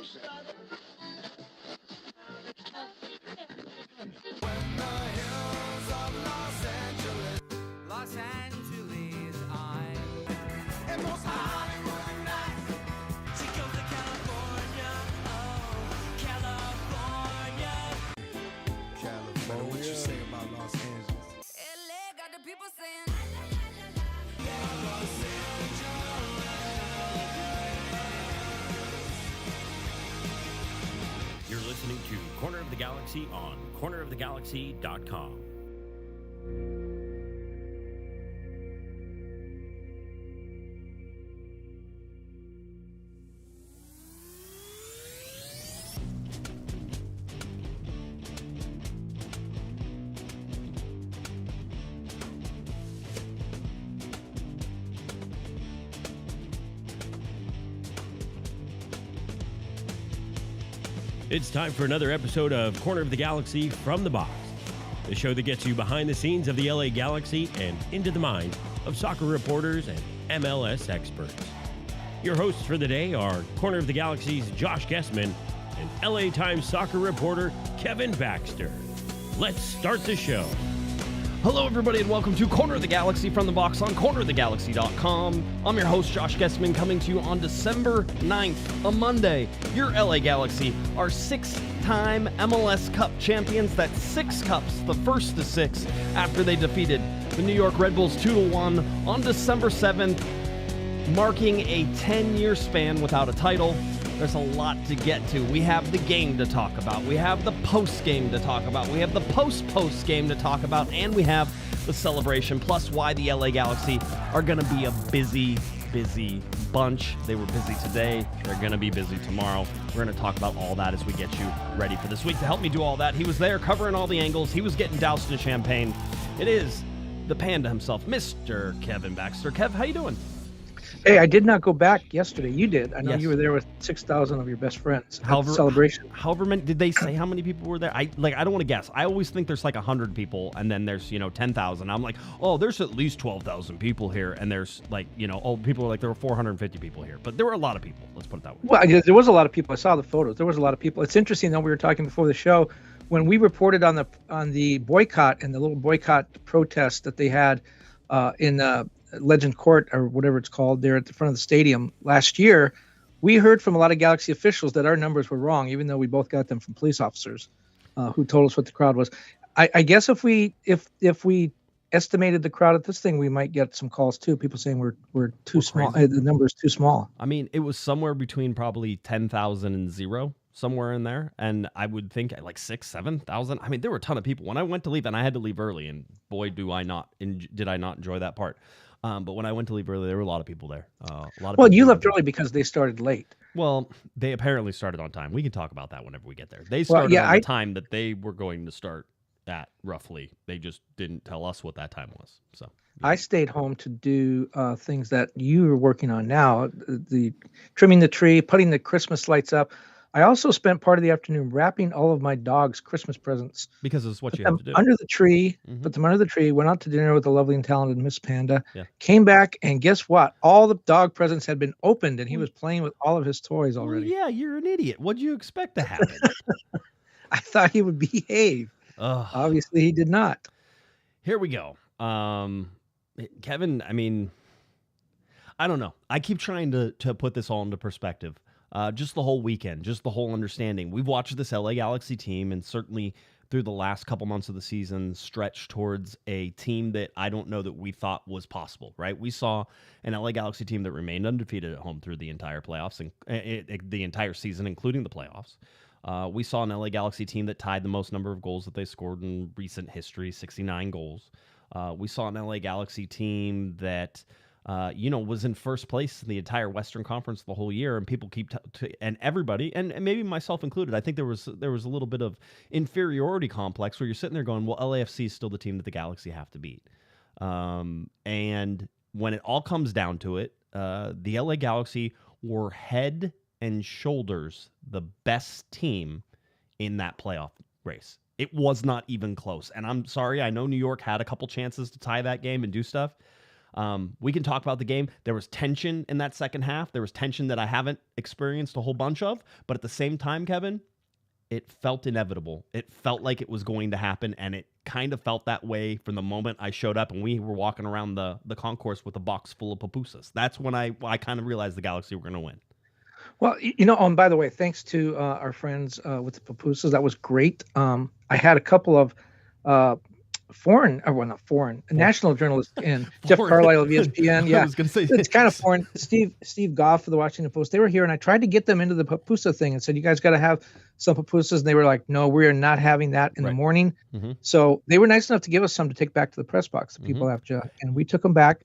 Los Angeles, I'm most Hollywood nights. She goes to California, oh, California. What you say about Los Angeles? LA got the people saying, You're listening to Corner of the Galaxy on cornerofthegalaxy.com. It's time for another episode of Corner of the Galaxy from the Box, the show that gets you behind the scenes of the LA Galaxy and into the mind of soccer reporters and MLS experts. Your hosts for the day are Corner of the Galaxy's Josh Guesman and LA Times soccer reporter Kevin Baxter. Let's start the show. Hello, everybody, and welcome to Corner of the Galaxy from the Box on cornerofthegalaxy.com. I'm your host, Josh Guesman, coming to you on December 9th, a Monday. Your LA Galaxy are six-time MLS Cup champions. That's 6 cups, the first to 6, after they defeated the New York Red Bulls 2-1 on December 7th, marking a 10-year span without a title. There's a lot to get to. We have the game to talk about. We have the post-game to talk about. We have the post-post game to talk about. And we have the celebration, plus why the LA Galaxy are going to be a busy bunch. They were busy today. They're going to be busy tomorrow. We're going to talk about all that as we get you ready for this week. To help me do all that, he was there covering all the angles. He was getting doused in champagne. It is the panda himself, Mr. Kevin Baxter. Kev, how you doing? Hey, I did not go back yesterday. You did. I know Yes. You were there with 6,000 of your best friends at However- the celebration. However many, did they say how many people were there? I don't want to guess. I always think there's like 100 people, and then there's 10,000. I'm like, oh, there's at least 12,000 people here, and there's people are like there were 450 people here, but there were a lot of people. Let's put it that way. Well, there was a lot of people. I saw the photos. There was a lot of people. It's interesting though. We were talking before the show when we reported on the boycott and the little boycott protest that they had in Legend Court or whatever it's called there at the front of the stadium last year. We heard from a lot of Galaxy officials that our numbers were wrong, even though we both got them from police officers who told us what the crowd was. I guess if we estimated the crowd at this thing, we might get some calls too. People saying we're too small. Crazy. The number is too small. I mean, it was somewhere between probably 10,000 and 0, somewhere in there, and I would think like 7,000. I mean, there were a ton of people when I went to leave, and I had to leave early, and boy, did I not enjoy that part. But when I went to leave early, there were a lot of people there. Well, you left early because they started late. Well, they apparently started on time. We can talk about that whenever we get there. They started on the time that they were going to start at, roughly. They just didn't tell us what that time was. So yeah. I stayed home to do things that you are working on now, the trimming the tree, putting the Christmas lights up. I also spent part of the afternoon wrapping all of my dog's Christmas presents. Because it's what you have to do. Under the tree, Mhm. put them under the tree, went out to dinner with the lovely and talented Miss Panda, Yeah. came back, and guess what? All the dog presents had been opened, and he was playing with all of his toys Well, already. yeah, you're an idiot. What'd you expect to happen? I thought he would behave. Ugh. Obviously, he did not. Here we go. Kevin, I mean, I don't know. I keep trying to put this all into perspective. Just the whole weekend, just the whole understanding. We've watched this LA Galaxy team, and certainly through the last couple months of the season, stretch towards a team that I don't know that we thought was possible, right? We saw an LA Galaxy team that remained undefeated at home through the entire playoffs, and the entire season, including the playoffs. We saw an LA Galaxy team that tied the most number of goals that they scored in recent history, 69 goals. We saw an LA Galaxy team that was in first place in the entire Western Conference the whole year, and people keep and everybody, and maybe myself included, I think there was a little bit of inferiority complex where you're sitting there going, well, LAFC is still the team that the Galaxy have to beat. And when it all comes down to it, the LA Galaxy were head and shoulders the best team in that playoff race. It was not even close. And I'm sorry, I know New York had a couple chances to tie that game and do stuff. We can talk about the game. There was tension in that second half. There was tension that I haven't experienced a whole bunch of. But at the same time, Kevin, it felt inevitable. It felt like it was going to happen, and it kind of felt that way from the moment I showed up and we were walking around the concourse with a box full of pupusas. That's when I kind of realized the Galaxy were going to win. Well, and by the way, thanks to our friends with the pupusas, that was great. I had a couple of national journalists in. Jeff Carlisle of ESPN. Yeah, I was going to say it's kind of foreign. Steve Goff of the Washington Post. They were here, and I tried to get them into the pupusa thing and said, "You guys got to have some pupusas." And they were like, "No, we are not having that in the morning." Mm-hmm. So they were nice enough to give us some to take back to the press box. The people after, and we took them back,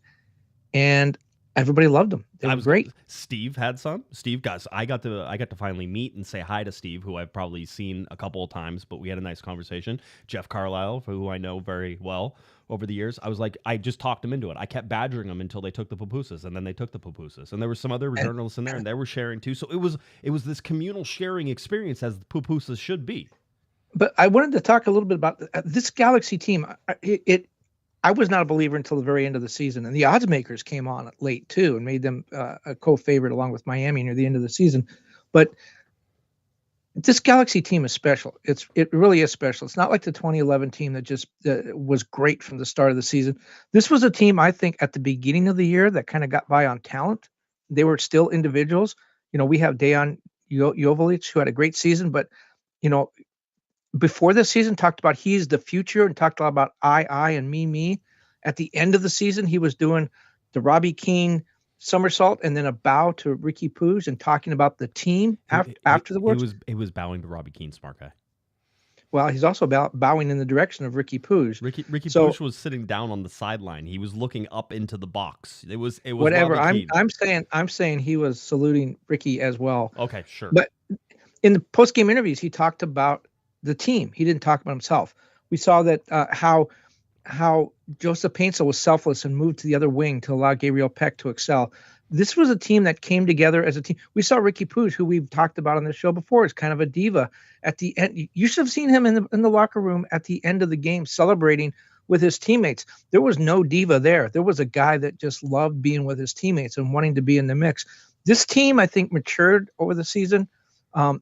and everybody loved them. They were great. Steve had some. Steve, guys, I got to finally meet and say hi to Steve, who I've probably seen a couple of times, but we had a nice conversation. Jeff Carlisle, who I know very well over the years, I just talked him into it. I kept badgering them until they took the pupusas, and then they took the pupusas. And there were some other journalists in there, and they were sharing too. So it was this communal sharing experience, as the pupusas should be. But I wanted to talk a little bit about this Galaxy team. I was not a believer until the very end of the season, and the odds makers came on late too and made them a co-favorite along with Miami near the end of the season. But this Galaxy team is special. It really is special. It's not like the 2011 team that just was great from the start of the season. This was a team, I think, at the beginning of the year that kind of got by on talent. They were still individuals. We have Dejan Joveljic, who had a great season, but before this season talked about he's the future and talked a lot about I and me. At the end of the season, he was doing the Robbie Keane somersault and then a bow to Ricky Puig and talking about the team after the words. He was bowing to Robbie Keane, smart guy. Well, he's also bowing in the direction of Ricky Puig. Ricky Puig was sitting down on the sideline. He was looking up into the box. It was whatever. Robbie Keane. I'm saying he was saluting Ricky as well. Okay, sure. But in the post-game interviews, he talked about the team. He didn't talk about himself. We saw that how Joseph Paintsel was selfless and moved to the other wing to allow Gabriel Peck to excel. This was a team that came together as a team. We saw Ricky Puig, who we've talked about on the show before, is kind of a diva. At the end, you should have seen him in the locker room at the end of the game celebrating with his teammates. There was no diva there. There was a guy that just loved being with his teammates and wanting to be in the mix. This team, I think, matured over the season.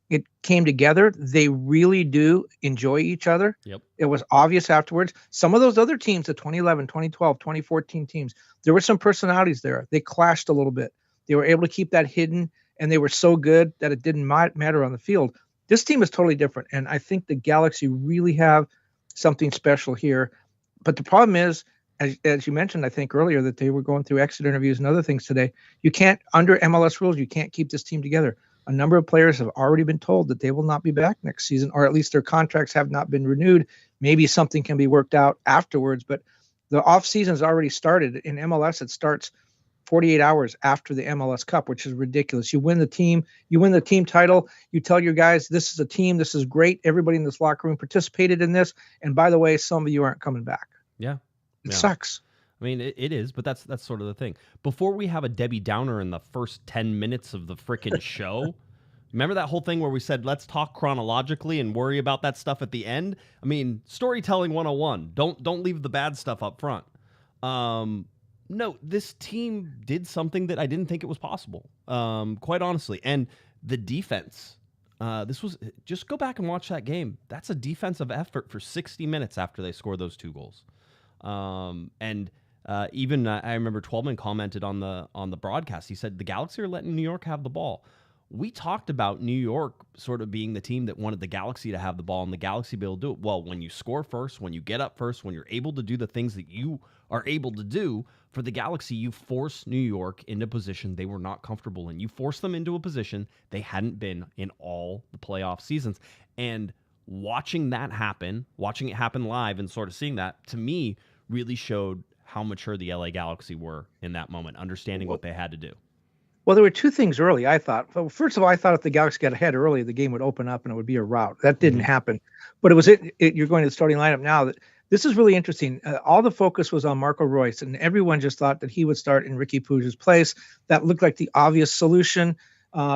It came together. They really do enjoy each other. Yep. It was obvious afterwards. Some of those other teams, the 2011, 2012, 2014 teams, there were some personalities there. They clashed a little bit. They were able to keep that hidden, and they were so good that it didn't matter on the field. This team is totally different, and I think the Galaxy really have something special here. But the problem is, as you mentioned, I think earlier, that they were going through exit interviews and other things today. You can't, under MLS rules, you can't keep this team together. A number of players have already been told that they will not be back next season, or at least their contracts have not been renewed. Maybe something can be worked out afterwards, but the offseason has already started. In MLS, it starts 48 hours after the MLS Cup, which is ridiculous. You win the team title. You tell your guys, this is a team. This is great. Everybody in this locker room participated in this. And by the way, some of you aren't coming back. Yeah. It sucks. I mean, it is, but that's sort of the thing. Before we have a Debbie Downer in the first 10 minutes of the frickin' show, remember that whole thing where we said, let's talk chronologically and worry about that stuff at the end? I mean, storytelling 101. Don't leave the bad stuff up front. No, this team did something that I didn't think it was possible, quite honestly. And the defense, just go back and watch that game. That's a defensive effort for 60 minutes after they scored those 2 goals. Even I remember Twelman commented on the broadcast. He said the Galaxy are letting New York have the ball. We talked about New York sort of being the team that wanted the Galaxy to have the ball and the Galaxy be able to do it. Well, when you score first, when you get up first, when you're able to do the things that you are able to do for the Galaxy, you force New York into a position they were not comfortable in. You force them into a position they hadn't been in all the playoff seasons. And watching that happen, watching it happen live and sort of seeing that, to me, really showed how mature the LA Galaxy were in that moment, understanding what they had to do. Well, there were 2 things early, I thought. Well, first of all, I thought if the Galaxy got ahead early, the game would open up and it would be a rout. That didn't happen. But it was you're going to the starting lineup now. That this is really interesting. All the focus was on Marco Reus, and everyone just thought that he would start in Ricky Puig's place. That looked like the obvious solution.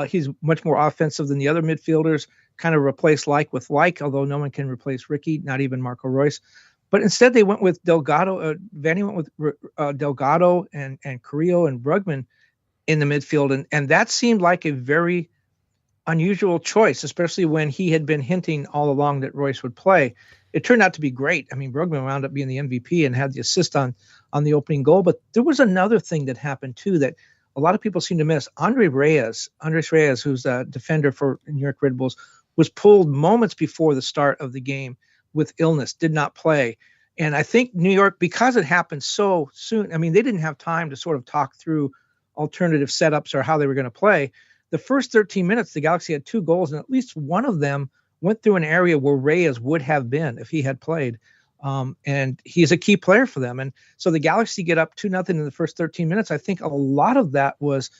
He's much more offensive than the other midfielders, kind of replace like with like, although no one can replace Ricky, not even Marco Reus. But instead, they went with Delgado. Vanney went with Delgado and Carrillo and Brugman in the midfield, and that seemed like a very unusual choice, especially when he had been hinting all along that Royce would play. It turned out to be great. I mean, Brugman wound up being the MVP and had the assist on the opening goal. But there was another thing that happened too that a lot of people seem to miss. Andres Reyes, who's a defender for New York Red Bulls, was pulled moments before the start of the game with illness, did not play. And I think New York, because it happened so soon, I mean, they didn't have time to sort of talk through alternative setups or how they were going to play. The first 13 minutes, the Galaxy had 2 goals, and at least one of them went through an area where Reyes would have been if he had played. And he's a key player for them. And so the Galaxy get up 2-0 in the first 13 minutes. I think a lot of that was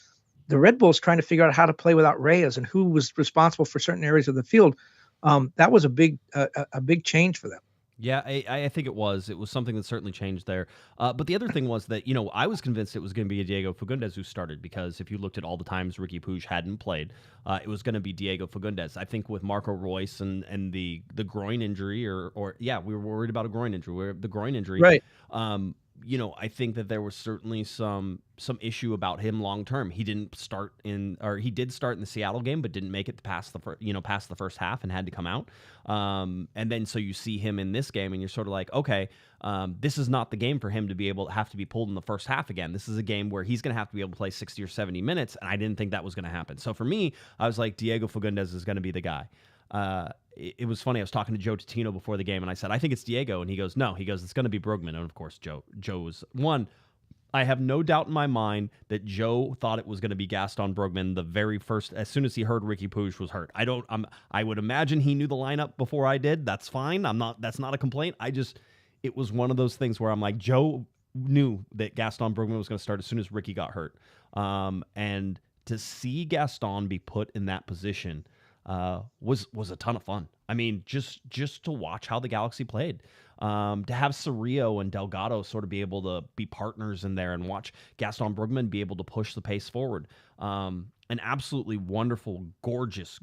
the Red Bulls trying to figure out how to play without Reyes and who was responsible for certain areas of the field. That was a big change for them. Yeah, I think it was. It was something that certainly changed there. But the other thing was that, I was convinced it was going to be a Diego Fagundes who started, because if you looked at all the times Ricky Puig hadn't played, it was going to be Diego Fagundes. I think with Marco Royce and the groin injury, or we were worried about a groin injury. The groin injury, right? I think that there was certainly some issue about him long term. He did start in the Seattle game, but didn't make it past the first half and had to come out. And then so you see him in this game, and you're sort of like, okay, this is not the game for him to have to be pulled in the first half again. This is a game where he's going to have to be able to play 60 or 70 minutes, and I didn't think that was going to happen. So for me, I was like, Diego Fagundes is going to be the guy. It was funny. I was talking to Joe Totino before the game, and I said, I think it's Diego. And he goes, no. He goes, it's going to be Brugman. And, of course, Joe's one. I have no doubt in my mind that Joe thought it was going to be Gaston Brugman the very first, as soon as he heard Ricky Puig was hurt. I would imagine he knew the lineup before I did. That's fine. That's not a complaint. It was one of those things where I'm like, Joe knew that Gaston Brugman was going to start as soon as Ricky got hurt. And to see Gaston be put in that position was a ton of fun. I mean, just to watch how the Galaxy played, to have Cerrillo and Delgado sort of be able to be partners in there and watch Gaston Brugman be able to push the pace forward. An absolutely wonderful, gorgeous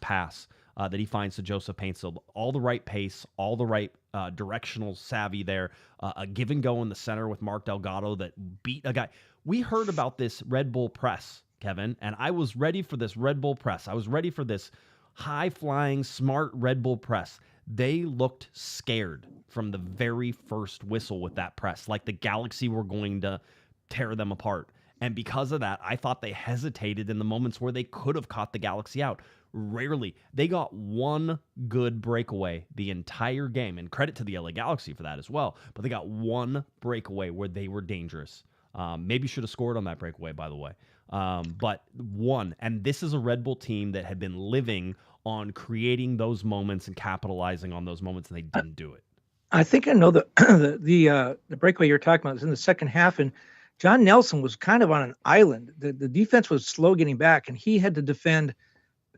pass that he finds to Joseph Paintsil. All the right pace, all the right directional savvy there. A give and go in the center with Mark Delgado that beat a guy. We heard about this Red Bull press, Kevin, and I was ready for this Red Bull press. I was ready for this high-flying, smart Red Bull press. They looked scared from the very first whistle with that press, like the Galaxy were going to tear them apart. And because of that, I thought they hesitated in the moments where they could have caught the Galaxy out. Rarely. They got one good breakaway the entire game, and credit to the LA Galaxy for that as well. But they got one breakaway where they were dangerous. Maybe should have scored on that breakaway, by the way. But one. And this is a Red Bull team that had been living on creating those moments and capitalizing on those moments, and they didn't do it. I think I know the breakaway you're talking about is in the second half, and John Nelson was kind of on an island. The defense was slow getting back, and he had to defend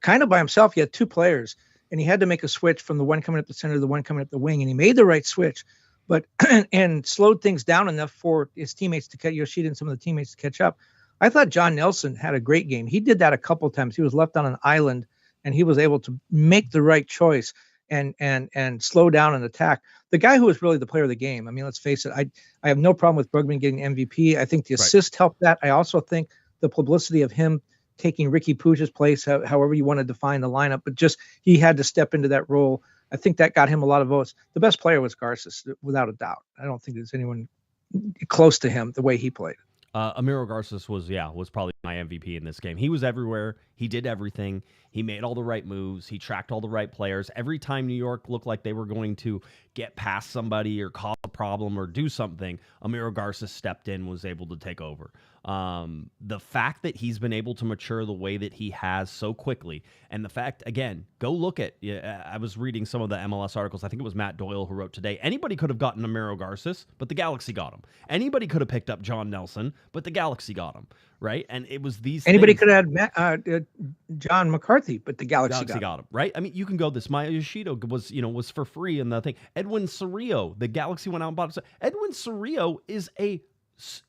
kind of by himself. He had 2 players, and he had to make a switch from the one coming up the center to the one coming up the wing, and he made the right switch, but and slowed things down enough for his teammates to catch Yoshida and some of the teammates to catch up. I thought John Nelson had a great game. He did that a couple times. He was left on an island, and he was able to make the right choice and slow down and attack. The guy who was really the player of the game. I mean, let's face it. I have no problem with Brugman getting MVP. I think the assist helped that. I also think the publicity of him taking Ricky Puig's place, however you want to define the lineup, but just he had to step into that role. I think that got him a lot of votes. The best player was Garces, without a doubt. I don't think there's anyone close to him the way he played. Amiro Garces was probably my MVP in this game. He was everywhere. He did everything. He made all the right moves. He tracked all the right players. Every time New York looked like they were going to get past somebody or cause a problem or do something, Amiro Garces stepped in, was able to take over. The fact that he's been able to mature the way that he has so quickly, and the fact, again, go look at, I was reading some of the MLS articles. I think it was Matt Doyle who wrote today, anybody could have gotten Amiro Garces, but the Galaxy got him. Anybody could have picked up John Nelson, but the Galaxy got him, right? And it was these Anybody things. could have had John McCarthy, but the Galaxy got him, right? I mean, you can go this. Maya Yoshida was for free in the thing. Edwin Cerrillo, the Galaxy went out and bought. Edwin Cerrillo is a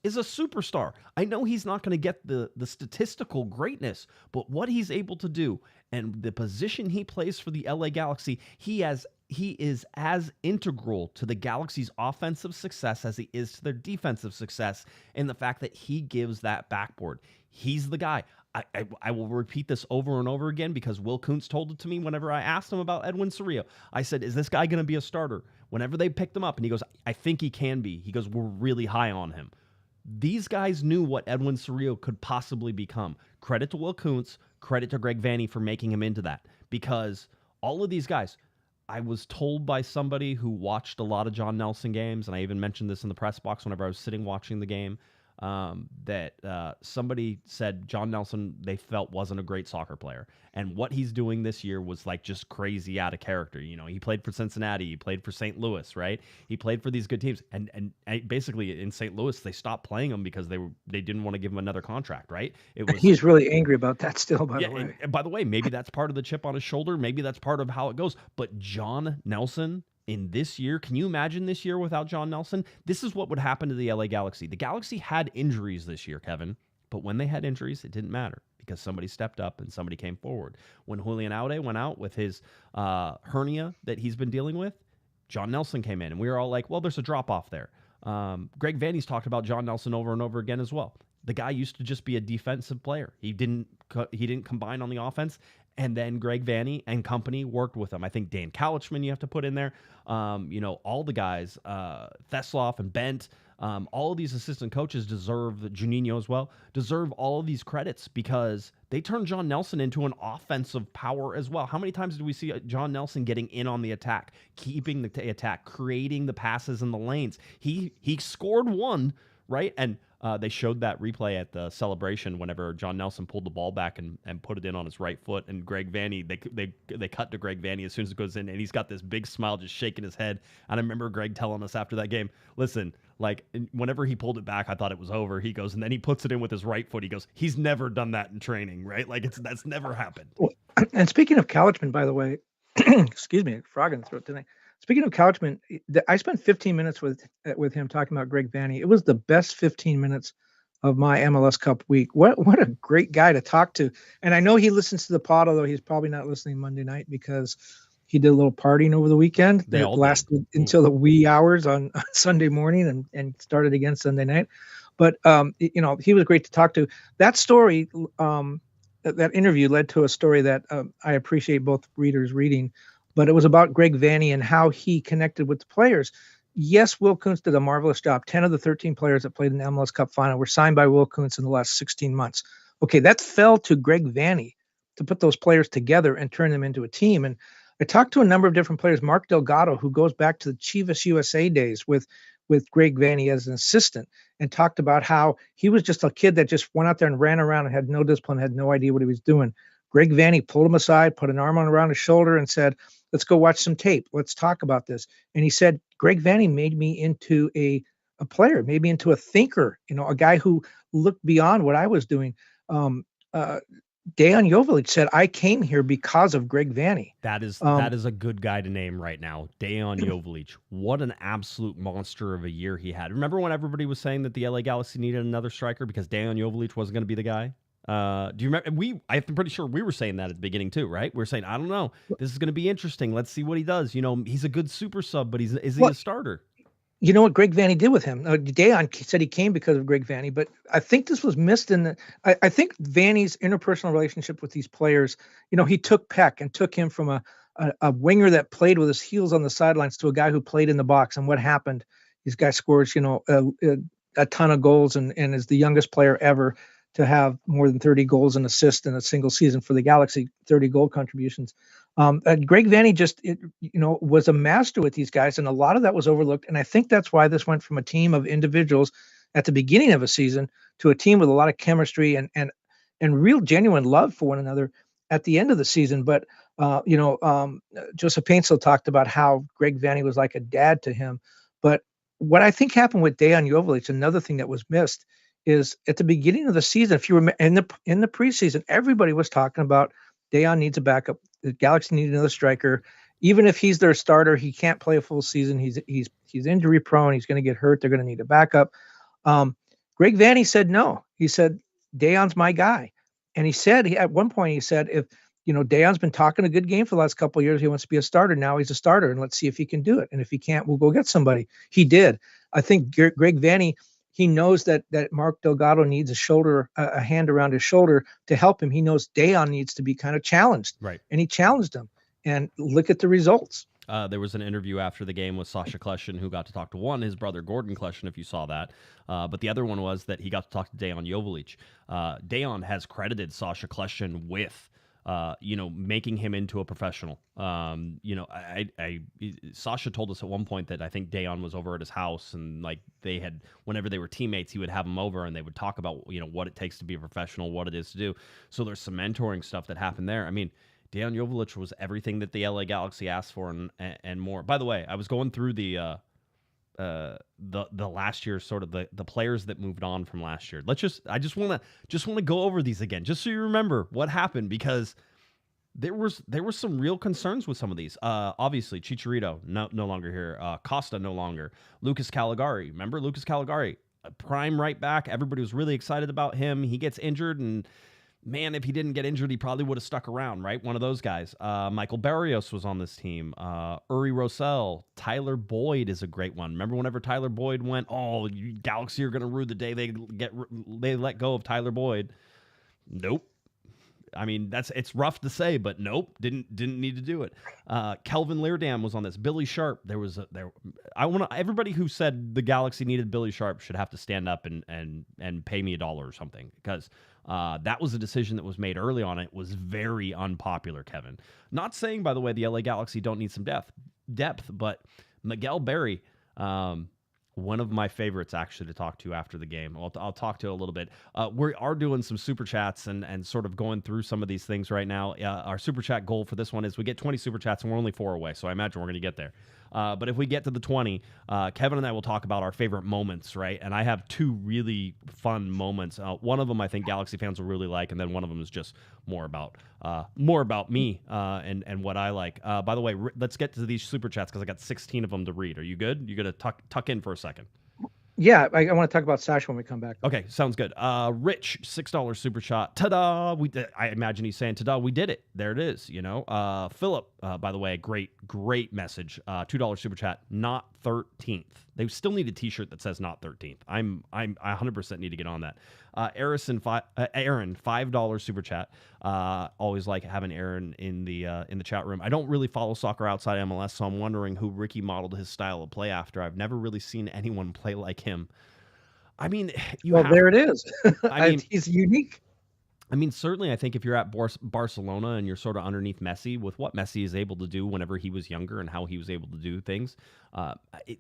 superstar. I know he's not going to get the statistical greatness, but what he's able to do and the position he plays for the LA Galaxy, he has he is as integral to the Galaxy's offensive success as he is to their defensive success in the fact that he gives that backboard. He's the guy. I will repeat this over and over again because Will Kuntz told it to me whenever I asked him about Edwin Cerrillo. I said, is this guy going to be a starter? Whenever they picked him up, and he goes, I think he can be. He goes, we're really high on him. These guys knew what Edwin Cerrillo could possibly become. Credit to Will Kuntz, credit to Greg Vanney for making him into that, because all of these guys, I was told by somebody who watched a lot of John Nelson games, and I even mentioned this in the press box whenever I was sitting watching the game, that somebody said John Nelson, they felt, wasn't a great soccer player. And what he's doing this year was like just crazy out of character. You know, he played for Cincinnati, he played for St. Louis, right? He played for these good teams. And basically in St. Louis, they stopped playing him because they didn't want to give him another contract, right? He's really angry about that still, by the way. And by the way, maybe that's part of the chip on his shoulder. Maybe that's part of how it goes. But John Nelson, in this year, can you imagine this year without John Nelson? This is what would happen to the LA Galaxy. The Galaxy had injuries this year, Kevin, but when they had injuries, it didn't matter because somebody stepped up and somebody came forward. When Julian Aude went out with his hernia that he's been dealing with, John Nelson came in, and we were all like, well, there's a drop-off there. Greg Vanney's talked about John Nelson over and over again as well. The guy used to just be a defensive player. He didn't combine on the offense. And then Greg Vanney and company worked with him. I think Dan Couchman you have to put in there. All the guys, Thesloff and Bent, all of these assistant coaches deserve, Juninho as well, deserve all of these credits because they turned John Nelson into an offensive power as well. How many times do we see John Nelson getting in on the attack, keeping the attack, creating the passes in the lanes? He scored one, right? And they showed that replay at the celebration whenever John Nelson pulled the ball back and put it in on his right foot. And Greg Vanney, they cut to Greg Vanney as soon as it goes in, and he's got this big smile just shaking his head. And I remember Greg telling us after that game, listen, like whenever he pulled it back, I thought it was over. He goes, and then he puts it in with his right foot. He goes, he's never done that in training, right? Like that's never happened. And speaking of Couchman, by the way, excuse me, frog in the throat tonight. Speaking of Couchman, I spent 15 minutes with him talking about Greg Vanney. It was the best 15 minutes of my MLS Cup week. What a great guy to talk to. And I know he listens to the pod, although he's probably not listening Monday night because he did a little partying over the weekend that lasted until the wee hours on Sunday morning and started again Sunday night. But, he was great to talk to. That story, that interview led to a story that I appreciate both readers reading. But it was about Greg Vanney and how he connected with the players. Yes, Will Kuntz did a marvelous job. 10 of the 13 players that played in the MLS Cup final were signed by Will Kuntz in the last 16 months. Okay, that fell to Greg Vanney to put those players together and turn them into a team. And I talked to a number of different players. Mark Delgado, who goes back to the Chivas USA days with Greg Vanney as an assistant, and talked about how he was just a kid that just went out there and ran around and had no discipline, had no idea what he was doing. Greg Vanney pulled him aside, put an arm around his shoulder and said, let's go watch some tape. Let's talk about this. And he said, Greg Vanney made me into a player, made me into a thinker, a guy who looked beyond what I was doing. Dejan Joveljic said, I came here because of Greg Vanney. That is a good guy to name right now. Dejan Joveljic. What an absolute monster of a year he had. Remember when everybody was saying that the LA Galaxy needed another striker because Dejan Joveljic wasn't going to be the guy? Do you remember? I'm pretty sure we were saying that at the beginning too, right? We were saying, I don't know, this is going to be interesting. Let's see what he does. He's a good super sub, but is he a starter? You know what Greg Vanney did with him? Dejan said he came because of Greg Vanney, but I think this was missed I think Vanney's interpersonal relationship with these players. He took Peck and took him from a winger that played with his heels on the sidelines to a guy who played in the box. And what happened? This guy scores, a ton of goals and is the youngest player ever to have more than 30 goals and assists in a single season for the Galaxy, 30 goal contributions. Greg Vanney just, was a master with these guys, and a lot of that was overlooked. And I think that's why this went from a team of individuals at the beginning of a season to a team with a lot of chemistry and real genuine love for one another at the end of the season. But, Joseph Paintsel talked about how Greg Vanney was like a dad to him. But what I think happened with Dejan Joveljic, another thing that was missed, is at the beginning of the season, if you remember in the preseason, everybody was talking about Dejan needs a backup. The Galaxy needs another striker. Even if he's their starter, he can't play a full season. He's injury prone. He's going to get hurt. They're going to need a backup. Greg Vanney said no. He said Dejan's my guy, and he said at one point he said Deion's been talking a good game for the last couple of years. He wants to be a starter. Now he's a starter, and let's see if he can do it. And if he can't, we'll go get somebody. He did. I think Greg Vanney, he knows that Mark Delgado needs a hand around his shoulder to help him. He knows Deion needs to be kind of challenged. Right. And he challenged him. And look at the results. There was an interview after the game with Sasha Kleshin, who got to talk to his brother Gordon Kleshin, if you saw that. But the other one was that he got to talk to Deion Joveljic. Deion has credited Sasha Kleshin with, making him into a professional. Sasha told us at one point that I think Deion was over at his house, and like whenever they were teammates, he would have him over and they would talk about, what it takes to be a professional, what it is to do. So there's some mentoring stuff that happened there. I mean, Deion Joveljic was everything that the LA Galaxy asked for and more. By the way, I was going through the last year, sort of the players that moved on from last year. I just want to go over these again, just so you remember what happened, because there was some real concerns with some of these. Obviously, Chicharito no longer here. Costa no longer. Lucas Caligari, remember Lucas Caligari, a prime right back. Everybody was really excited about him. He gets injured, and man, if he didn't get injured, he probably would have stuck around, right? One of those guys. Michael Barrios was on this team. Uri Rosell. Tyler Boyd is a great one. Remember whenever Tyler Boyd went, Galaxy are going to rue the day they let go of Tyler Boyd. Nope. I mean, it's rough to say, but nope, didn't need to do it. Kelvin Leardam was on this. Billy Sharp. Everybody who said the Galaxy needed Billy Sharp should have to stand up and pay me $1 or something, because that was a decision that was made early on. It was very unpopular, Kevin. Not saying, by the way, the LA Galaxy don't need some depth, but Miguel Berry, one of my favorites actually to talk to after the game. I'll talk to it a little bit. We are doing some super chats and sort of going through some of these things right now. Our super chat goal for this one is we get 20 super chats, and we're only 4 away, so I imagine we're going to get there. But if we get to the 20, Kevin and I will talk about our favorite moments, right? And I have 2 really fun moments. One of them I think Galaxy fans will really like, and then one of them is just more about me and what I like. By the way, let's get to these super chats because I got 16 of them to read. Are you good? You going to tuck in for a second? Yeah, I want to talk about Sasha when we come back. Okay, sounds good. Rich, $6 super shot. Ta-da! I imagine he's saying, ta-da, we did it. There it is, Philip, by the way, great message. $2 super chat, not 13th. They still need a t-shirt that says not 13th. I 100% need to get on that. Aaron, $5 super chat. Always like having Aaron in the chat room. I don't really follow soccer outside MLS, so I'm wondering who Ricky modeled his style of play after. I've never really seen anyone play like him. I mean, there it is. I mean, he's unique. I mean, certainly, I think if you're at Barcelona and you're sort of underneath Messi, with what Messi is able to do whenever he was younger and how he was able to do things,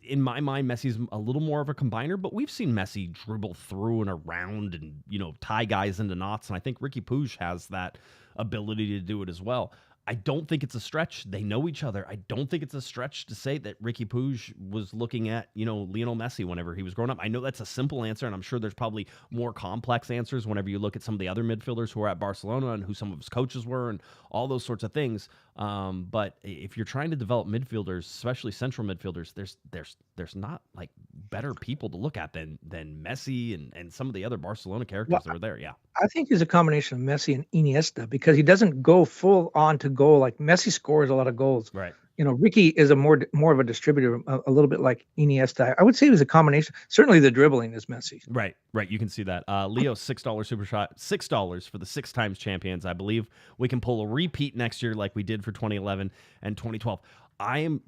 in my mind, Messi's a little more of a combiner, but we've seen Messi dribble through and around and, tie guys into knots, and I think Ricky Puig has that ability to do it as well. I don't think it's a stretch. They know each other. I don't think it's a stretch to say that Ricky Puig was looking at, Lionel Messi whenever he was growing up. I know that's a simple answer, and I'm sure there's probably more complex answers whenever you look at some of the other midfielders who are at Barcelona and who some of his coaches were and all those sorts of things. But if you're trying to develop midfielders, especially central midfielders, there's not like better people to look at than Messi and some of the other Barcelona characters that were there. Yeah. I think he's a combination of Messi and Iniesta because he doesn't go full on to goal. Like Messi scores a lot of goals. Right. Ricky is a more of a distributor, a little bit like Iniesta. I would say he was a combination. Certainly the dribbling is Messi. Right. You can see that. Leo, $6 super shot, $6 for the 6 times champions. I believe we can pull a repeat next year like we did for 2011 and 2012.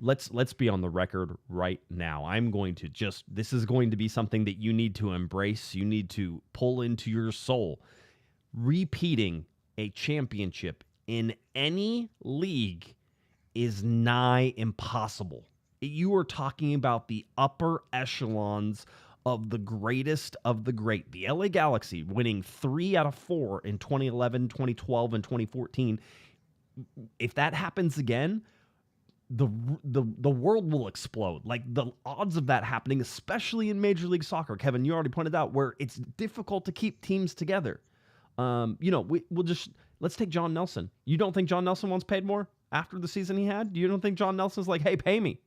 Let's be on the record right now. This is going to be something that you need to embrace. You need to pull into your soul. Repeating a championship in any league is nigh impossible. You are talking about the upper echelons of the greatest of the great. The LA Galaxy winning 3 out of 4 in 2011, 2012, and 2014. If that happens again, the world will explode. Like the odds of that happening, especially in Major League Soccer, Kevin, you already pointed out where it's difficult to keep teams together. Let's take John Nelson. You don't think John Nelson wants paid more after the season he had? You don't think John Nelson's like, hey, pay me.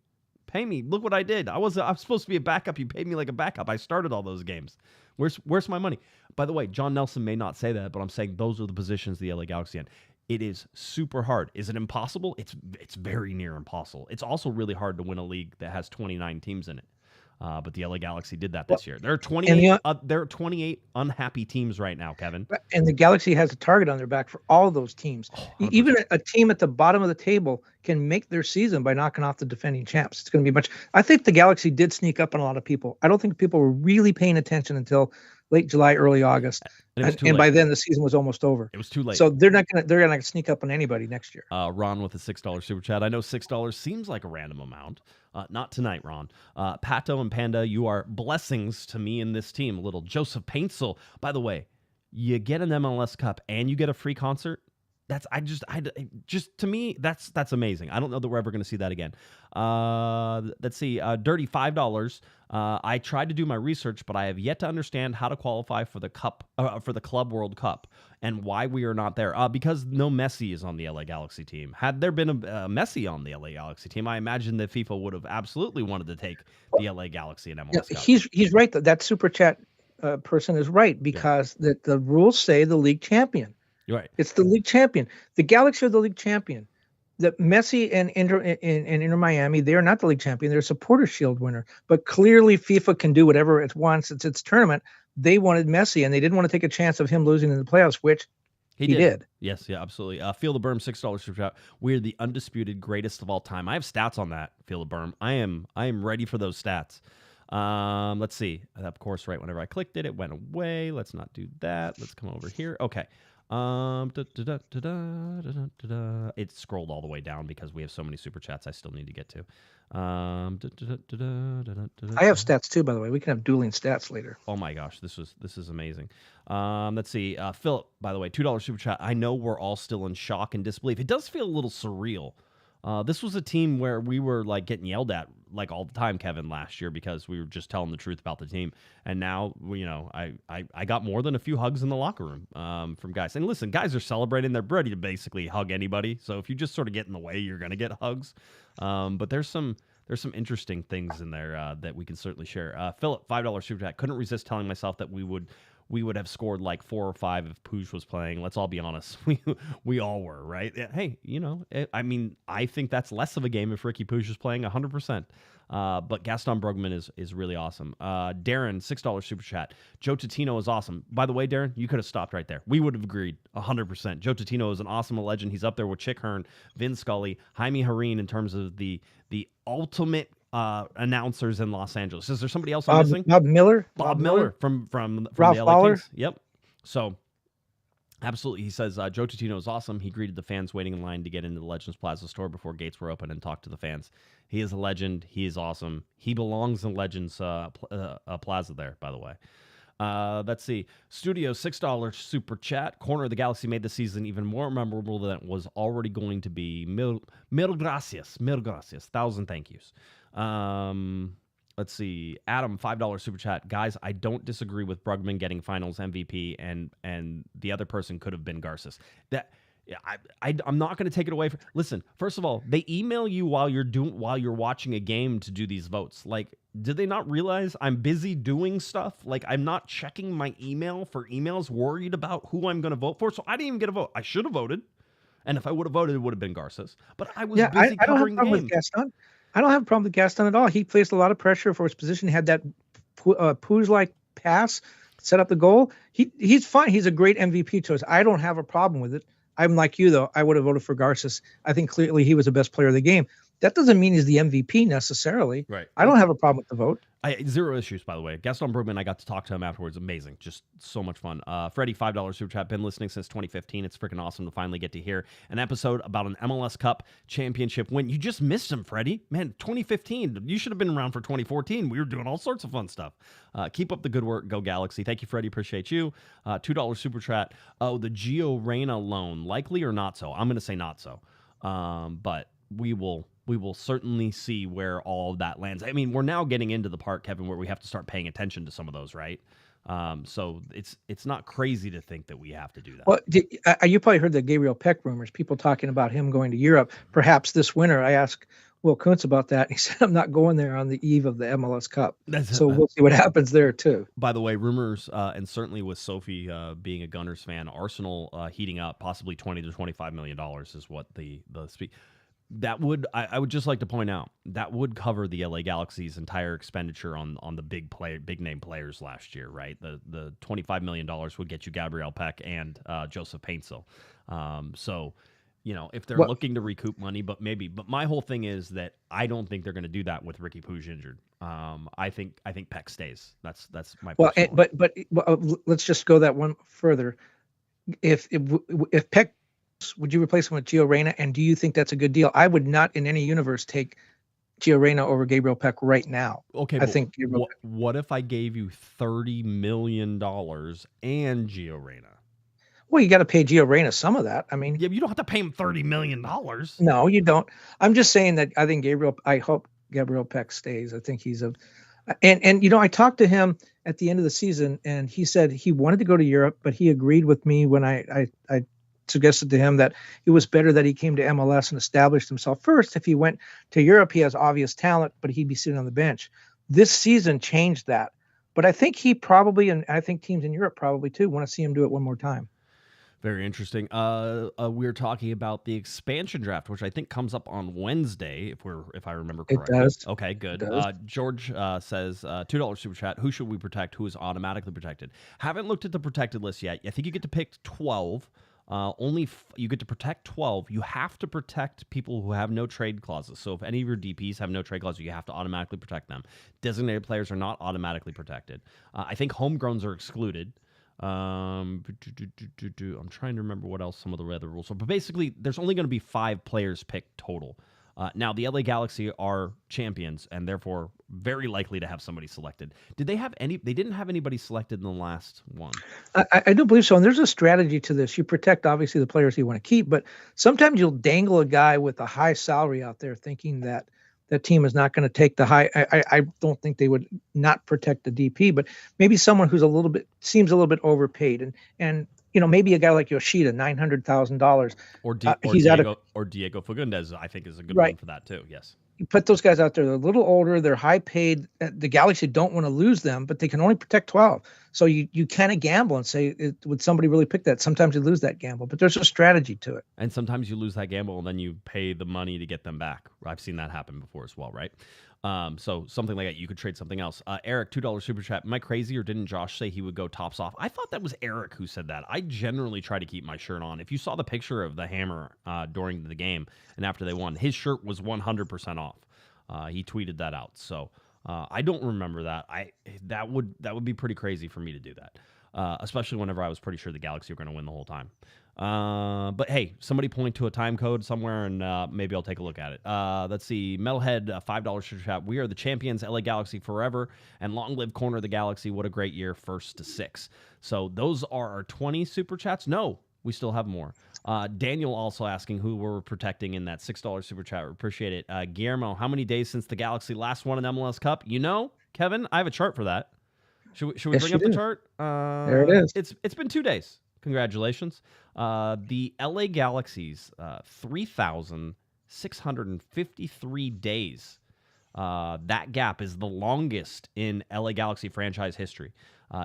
Look what I did. I'm supposed to be a backup. You paid me like a backup. I started all those games. Where's my money? By the way, John Nelson may not say that, but I'm saying those are the positions the LA Galaxy in. It is super hard. Is it impossible? It's very near impossible. It's also really hard to win a league that has 29 teams in it. But the LA Galaxy did that this year. There are 28 unhappy teams right now, Kevin. And the Galaxy has a target on their back for all those teams. Even a team at the bottom of the table can make their season by knocking off the defending champs. It's going to be I think the Galaxy did sneak up on a lot of people. I don't think people were really paying attention until late July, early August. And by then the season was almost over. It was too late. So they're gonna sneak up on anybody next year. Ron with a $6 super chat. I know $6 seems like a random amount. Not tonight, Ron. Pato and Panda, you are blessings to me and this team. A little Joseph Paintsel. By the way, you get an MLS Cup and you get a free concert. To me, that's amazing. I don't know that we're ever going to see that again. Let's see. Dirty $5. I tried to do my research, but I have yet to understand how to qualify for the Club World Cup and why we are not there. Because no Messi is on the LA Galaxy team. Had there been a Messi on the LA Galaxy team, I imagine that FIFA would have absolutely wanted to take the LA Galaxy and MLS Cup. He's right. That super chat person is right, because the rules say the league champion. Right. It's the league champion. The Galaxy are the league champion. The Messi and Inter Miami, they are not the league champion. They're a Supporter Shield winner. But clearly FIFA can do whatever it wants. It's its tournament. They wanted Messi, and they didn't want to take a chance of him losing in the playoffs, which he did. Yes, yeah, absolutely. Feel the Berm, $6 super chat. We're the undisputed greatest of all time. I have stats on that, Feel the Berm. I am ready for those stats. Let's see. Of course, right whenever I clicked it, it went away. Let's not do that. Let's come over here. Okay. It scrolled all the way down because we have so many super chats I still need to get to. I have stats too, by the way. We can have dueling stats later. Oh my gosh, this is amazing. Let's see. Philip, by the way, $2 super chat. I know we're all still in shock and disbelief. It does feel a little surreal. This was a team where we were like getting yelled at like all the time, Kevin, last year, because we were just telling the truth about the team. And now, I got more than a few hugs in the locker room from guys. And listen, guys are celebrating. They're ready to basically hug anybody. So if you just sort of get in the way, you're going to get hugs. But there's some interesting things in there that we can certainly share. Philip, $5 super chat. Couldn't resist telling myself that we would have scored like 4 or 5 if Puig was playing. Let's all be honest. We all were, right? Hey, I think that's less of a game if Ricky Puig was playing 100%. But Gaston Brugman is really awesome. Darren, $6 super chat. Joe Tutino is awesome. By the way, Darren, you could have stopped right there. We would have agreed 100%. Joe Tutino is an awesome legend. He's up there with Chick Hearn, Vin Scully, Jaime Hareen in terms of the ultimate announcers in Los Angeles. Is there somebody else I'm missing? Bob Miller from Ralph the LA Fowler. Kings. Yep. So absolutely, he says Joe Tutino is awesome. He greeted the fans waiting in line to get into the Legends Plaza store before gates were open and talked to the fans. He is a legend. He is awesome. He belongs in Legends Plaza there, by the way. Let's see. Studio, $6 super chat. Corner of the Galaxy made the season even more memorable than it was already going to be. Mil gracias. 1,000 thank yous. Let's see. Adam, $5 super chat. Guys, I don't disagree with Brugman getting Finals MVP, and the other person could have been Garces. I'm not going to take it away. Listen, first of all, they email you while you're watching a game to do these votes. Like, did they not realize I'm busy doing stuff? Like, I'm not checking my email for emails, worried about who I'm going to vote for. So I didn't even get a vote. I should have voted, and if I would have voted, it would have been Garces. But I was busy covering the game. I don't have a problem with Gaston at all. He placed a lot of pressure for his position. He had that Puig-like pass, set up the goal. He's fine. He's a great MVP choice. I don't have a problem with it. I'm like you, though. I would have voted for Garces. I think clearly he was the best player of the game. That doesn't mean he's the MVP necessarily. Right. I don't have a problem with the vote. Zero issues, by the way. Gaston Brugman, I got to talk to him afterwards. Amazing. Just so much fun. Freddie, $5 super chat. Been listening since 2015. It's freaking awesome to finally get to hear an episode about an MLS Cup championship win. You just missed him, Freddie. Man, 2015. You should have been around for 2014. We were doing all sorts of fun stuff. Keep up the good work. Go Galaxy. Thank you, Freddie. Appreciate you. $2 super chat. Oh, the Gio Reyna loan. Likely or not so? I'm going to say not so. But we will certainly see where all of that lands. I mean, we're now getting into the part, Kevin, where we have to start paying attention to some of those, right? So it's not crazy to think that we have to do that. Well, you probably heard the Gabriel Peck rumors, people talking about him going to Europe, perhaps this winter. I asked Will Kuntz about that. He said, I'm not going there on the eve of the MLS Cup. That's So we'll see what happens there, too. By the way, rumors, and certainly with Sophie being a Gunners fan, Arsenal heating up, possibly $20 to $25 million is what the speak. That would, I would just like to point out, that would cover the LA Galaxy's entire expenditure on the big name players last year, right? The $25 million would get you Gabriel Peck and Joseph Paintsil. So, you know, if they're looking to recoup money, but my whole thing is that I don't think they're going to do that with Ricky Puig injured. I think Peck stays. That's my personal but let's just go that one further. If Peck, would you replace him with Gio Reyna? And do you think that's a good deal? I would not in any universe take Gio Reyna over Gabriel Peck right now. Okay, I think. What if I gave you $30 million and Gio Reyna? Well, you got to pay Gio Reyna some of that. I mean, yeah, you don't have to pay him $30 million. No, you don't. I'm just saying that I think I hope Gabriel Peck stays. I think he's and you know, I talked to him at the end of the season, and he said he wanted to go to Europe, but he agreed with me when I suggested to him that it was better that he came to MLS and established himself first. If he went to Europe, he has obvious talent, but he'd be sitting on the bench. This season changed that. But I think he probably, and I think teams in Europe probably too, want to see him do it one more time. Very interesting. We're talking about the expansion draft, which I think comes up on Wednesday, if I remember correctly. It does. Okay, good. George says $2 super chat. Who should we protect? Who is automatically protected? Haven't looked at the protected list yet. I think you get to pick 12. You get to protect 12. You have to protect people who have no trade clauses. So if any of your DPs have no trade clauses, you have to automatically protect them. Designated players are not automatically protected. I think homegrowns are excluded. I'm trying to remember what else some of the other rules are. But basically, there's only going to be 5 players picked total. Now, the LA Galaxy are champions and therefore very likely to have somebody selected. Did they have any? They didn't have anybody selected in the last one. I do believe so. And there's a strategy to this. You protect, obviously, the players you want to keep, but sometimes you'll dangle a guy with a high salary out there thinking that that team is not going to take the high. I don't think they would not protect the DP, but maybe someone who's seems a little bit overpaid. And you know, maybe a guy like Yoshida, $900,000. Or Diego Fagundes, I think, is a good one for that too. Yes. You put those guys out there. They're a little older. They're high paid. The Galaxy don't want to lose them, but they can only protect 12. So you kind of gamble and say, would somebody really pick that? Sometimes you lose that gamble, but there's a strategy to it. And sometimes you lose that gamble and then you pay the money to get them back. I've seen that happen before as well, right? So something like that, you could trade something else. Eric, $2 super chat. Am I crazy or didn't Josh say he would go tops off? I thought that was Eric who said that. I generally try to keep my shirt on. If you saw the picture of the Hammer during the game and after they won, his shirt was 100% off. He tweeted that out. So I don't remember that. That would be pretty crazy for me to do that, especially whenever I was pretty sure the Galaxy were going to win the whole time. But hey, somebody point to a time code somewhere and maybe I'll take a look at it. Let's see. Metalhead, $5 super chat. We are the champions, LA Galaxy forever, and long live Corner of the Galaxy. What a great year, 1st to 6. So those are our 20 super chats. No, we still have more. Daniel also asking who we're protecting in that $6 super chat. We appreciate it. Guillermo, how many days since the Galaxy last won an MLS Cup? You know, Kevin, I have a chart for that. Should we bring up the chart? There it is. It's been 2 days. Congratulations. The LA Galaxy's 3,653 days. That gap is the longest in LA Galaxy franchise history.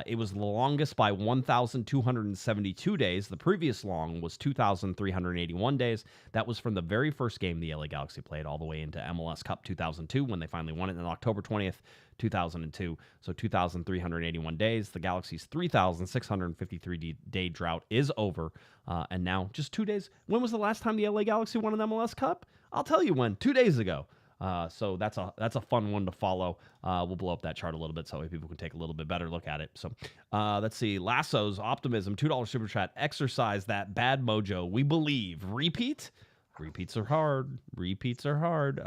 It was the longest by 1,272 days. The previous long was 2,381 days. That was from the very first game the LA Galaxy played all the way into MLS Cup 2002 when they finally won it on October 20th, 2002. So 2,381 days. The Galaxy's 3,653-day drought is over. And now just 2 days. When was the last time the LA Galaxy won an MLS Cup? I'll tell you when. 2 days ago. So that's a fun one to follow. We'll blow up that chart a little bit so people can take a little bit better look at it. So let's see. Lasso's Optimism, $2 super chat. Exercise that bad mojo. We believe. Repeat? Repeats are hard. Repeats are hard.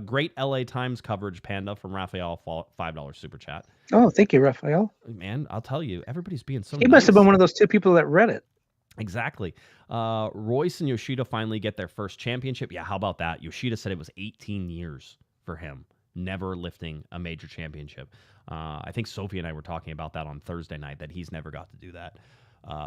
Great LA Times coverage, Panda, from Raphael, $5 super chat. Oh, thank you, Raphael. Man, I'll tell you, everybody's being so He nice. must have been one of those 2 people that read it. Exactly. Royce and Yoshida finally get their first championship. Yeah, how about that? Yoshida said it was 18 years for him, never lifting a major championship. I think Sophie and I were talking about that on Thursday night, that he's never got to do that.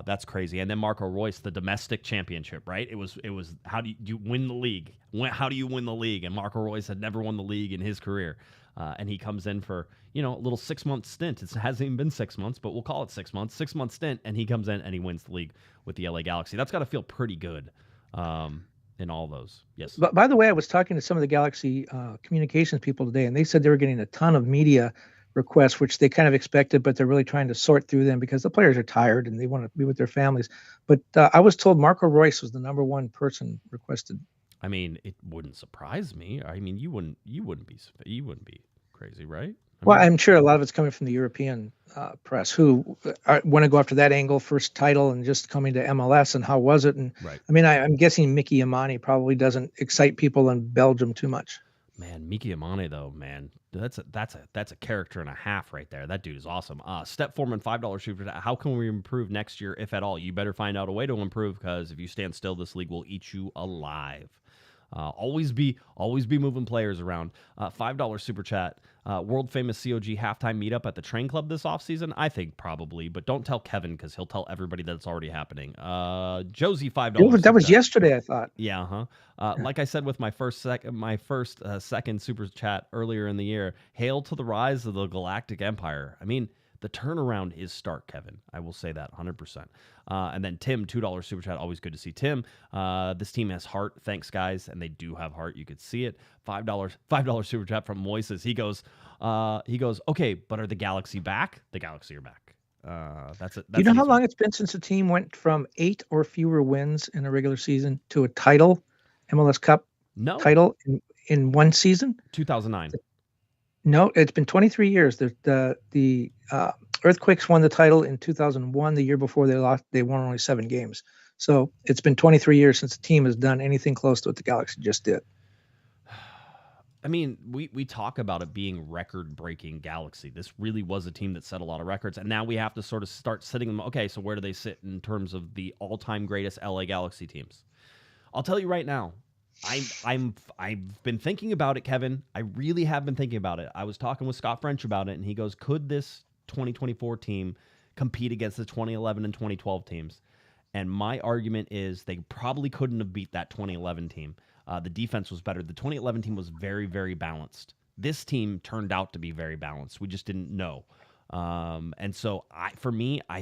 That's crazy. And then Marco Royce, the domestic championship, right? It was how do you win the league? How do you win the league? And Marco Royce had never won the league in his career. And he comes in for, a little 6-month stint. It hasn't even been 6 months, but we'll call it 6 months. 6-month stint, and he comes in and he wins the league with the LA Galaxy. That's got to feel pretty good in all those. Yes. But by the way, I was talking to some of the Galaxy communications people today, and they said they were getting a ton of media requests, which they kind of expected, but they're really trying to sort through them because the players are tired and they want to be with their families. But I was told Marco Royce was the number one person requested. I mean, it wouldn't surprise me. I mean, you wouldn't be crazy, right? Well, I'm sure a lot of it's coming from the European press who want to go after that angle, first title, and just coming to MLS and how was it? And right. I mean, I'm guessing Mickey Imani probably doesn't excite people in Belgium too much. Man, Mickey Imani though, man, that's a character and a half right there. That dude is awesome. Step Foreman, $5 super. How can we improve next year, if at all? You better find out a way to improve, because if you stand still, this league will eat you alive. Always be moving players around. $5 super chat. World famous COG halftime meetup at the Train Club this offseason? I think probably, but don't tell Kevin because he'll tell everybody that it's already happening. Josie, $5. That was yesterday, I thought. Yeah, like I said with my first second super chat earlier in the year, hail to the rise of the Galactic Empire. I mean, the turnaround is stark, Kevin. I will say that 100%. And then Tim, $2 super chat. Always good to see Tim. This team has heart. Thanks, guys. And they do have heart. You could see it. $5 super chat from Moises. He goes, okay, but are the Galaxy back? The Galaxy are back. That's it. Do you know how long it's been since a team went from 8 or fewer wins in a regular season to a title, MLS Cup title in one season? 2009. No, it's been 23 years. The Earthquakes won the title in 2001. The year before they won only 7 games. So it's been 23 years since the team has done anything close to what the Galaxy just did. I mean, we talk about it being record-breaking Galaxy. This really was a team that set a lot of records, and now we have to sort of start sitting them. Okay, so where do they sit in terms of the all-time greatest LA Galaxy teams? I'll tell you right now. I've been thinking about it, Kevin. I really have been thinking about it. I was talking with Scott French about it, and he goes, could this 2024 team compete against the 2011 and 2012 teams? And my argument is they probably couldn't have beat that 2011 team. The defense was better. The 2011 team was very, very balanced. This team turned out to be very balanced. We just didn't know. And so I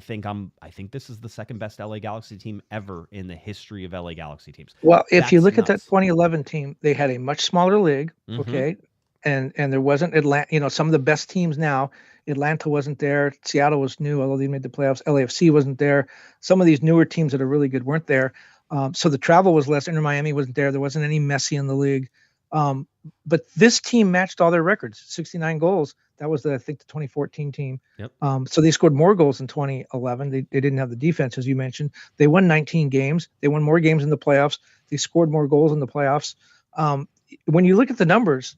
think this is the second best LA Galaxy team ever in the history of LA Galaxy teams. Well, if you look at that 2011 team, they had a much smaller league. Okay. And there wasn't Atlanta, some of the best teams now, Atlanta wasn't there. Seattle was new, although they made the playoffs. LAFC wasn't there. Some of these newer teams that are really good weren't there. So the travel was less. Inter Miami wasn't there. There wasn't any Messi in the league. But this team matched all their records, 69 goals. That was, I think, the 2014 team. Yep. So they scored more goals in 2011. They didn't have the defense, as you mentioned. They won 19 games. They won more games in the playoffs. They scored more goals in the playoffs. When you look at the numbers,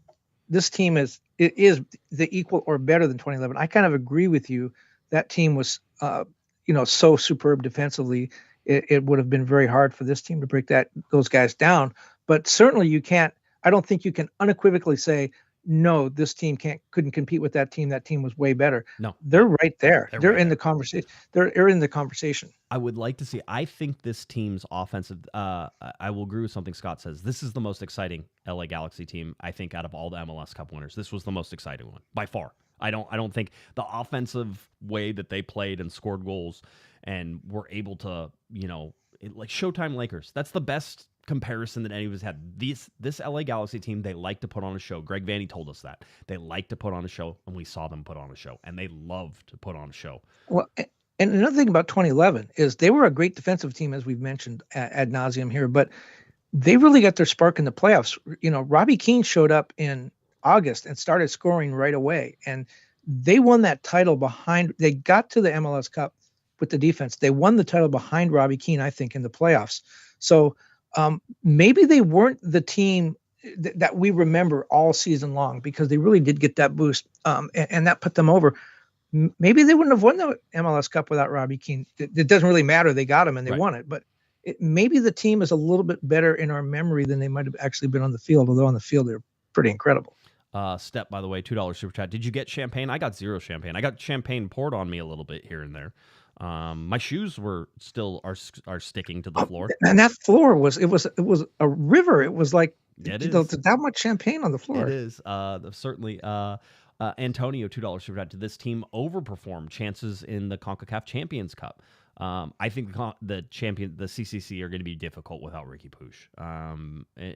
this team is the equal or better than 2011. I kind of agree with you. That team was, so superb defensively. It would have been very hard for this team to break those guys down. But certainly you can't. I don't think you can unequivocally say, no, this team couldn't compete with that team. That team was way better. No, they're right there. They're in the conversation. They're in the conversation. I would like to see. I think this team's offensive. I will agree with something Scott says. This is the most exciting LA Galaxy team, I think, out of all the MLS Cup winners. This was the most exciting one by far. I don't think the offensive way that they played and scored goals and were able to, like Showtime Lakers. That's the best comparison that any of us had. This LA Galaxy team, they like to put on a show. Greg Vanney told us that. They like to put on a show, and we saw them put on a show, and they love to put on a show. Well, and another thing about 2011 is they were a great defensive team, as we've mentioned ad nauseum here, but they really got their spark in the playoffs. Robbie Keane showed up in August and started scoring right away, and they won that title they got to the MLS Cup with the defense. They won the title behind Robbie Keane, I think, in the playoffs. So maybe they weren't the team that we remember all season long, because they really did get that boost, and that put them over. Maybe they wouldn't have won the MLS Cup without Robbie Keane. It doesn't really matter. They got him and they won it. But maybe the team is a little bit better in our memory than they might have actually been on the field, although on the field they're pretty incredible. Step, by the way, $2 super chat. Did you get champagne? I got zero champagne. I got champagne poured on me a little bit here and there. My shoes are sticking to the floor. And that floor was a river. It was like It is. that much champagne on the floor. It is certainly. Antonio, $2 super chat. Did this team overperform chances in the CONCACAF Champions Cup? I think the CCC are going to be difficult without Ricky Puig.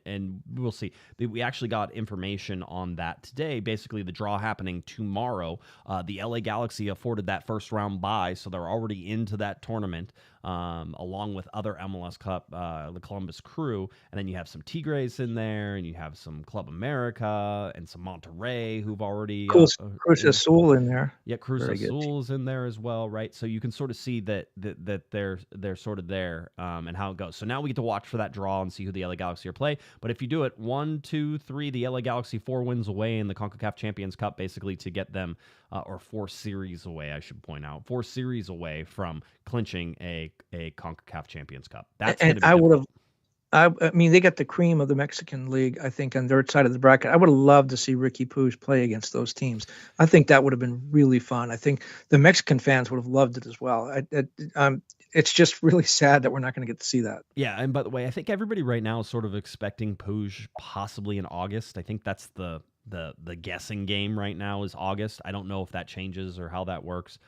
And we'll see. We actually got information on that today. Basically, the draw happening tomorrow. The LA Galaxy afforded that first round bye, so they're already into that tournament, along with other MLS Cup, the Columbus Crew. And then you have some Tigres in there, and you have some Club America and some Monterrey who've already Cruz Azul in there. Yeah, Cruz Azul is in there as well, right? So you can sort of see that they're sort of there, and how it goes. So now we get to watch for that draw and see who the LA Galaxy are play. But if you do it 1, 2, 3, the LA Galaxy 4 wins away in the CONCACAF Champions Cup, basically to get them, or 4 series away, I should point out, 4 series away from clinching a CONCACAF Champions Cup. That's and I would have. I mean, they got the cream of the Mexican League, I think, on their side of the bracket. I would have loved to see Ricky Puig play against those teams. I think that would have been really fun. I think the Mexican fans would have loved it as well. It's just really sad that we're not going to get to see that. Yeah, and by the way, I think everybody right now is sort of expecting Puig possibly in August. I think that's the guessing game right now is August. I don't know if that changes or how that works.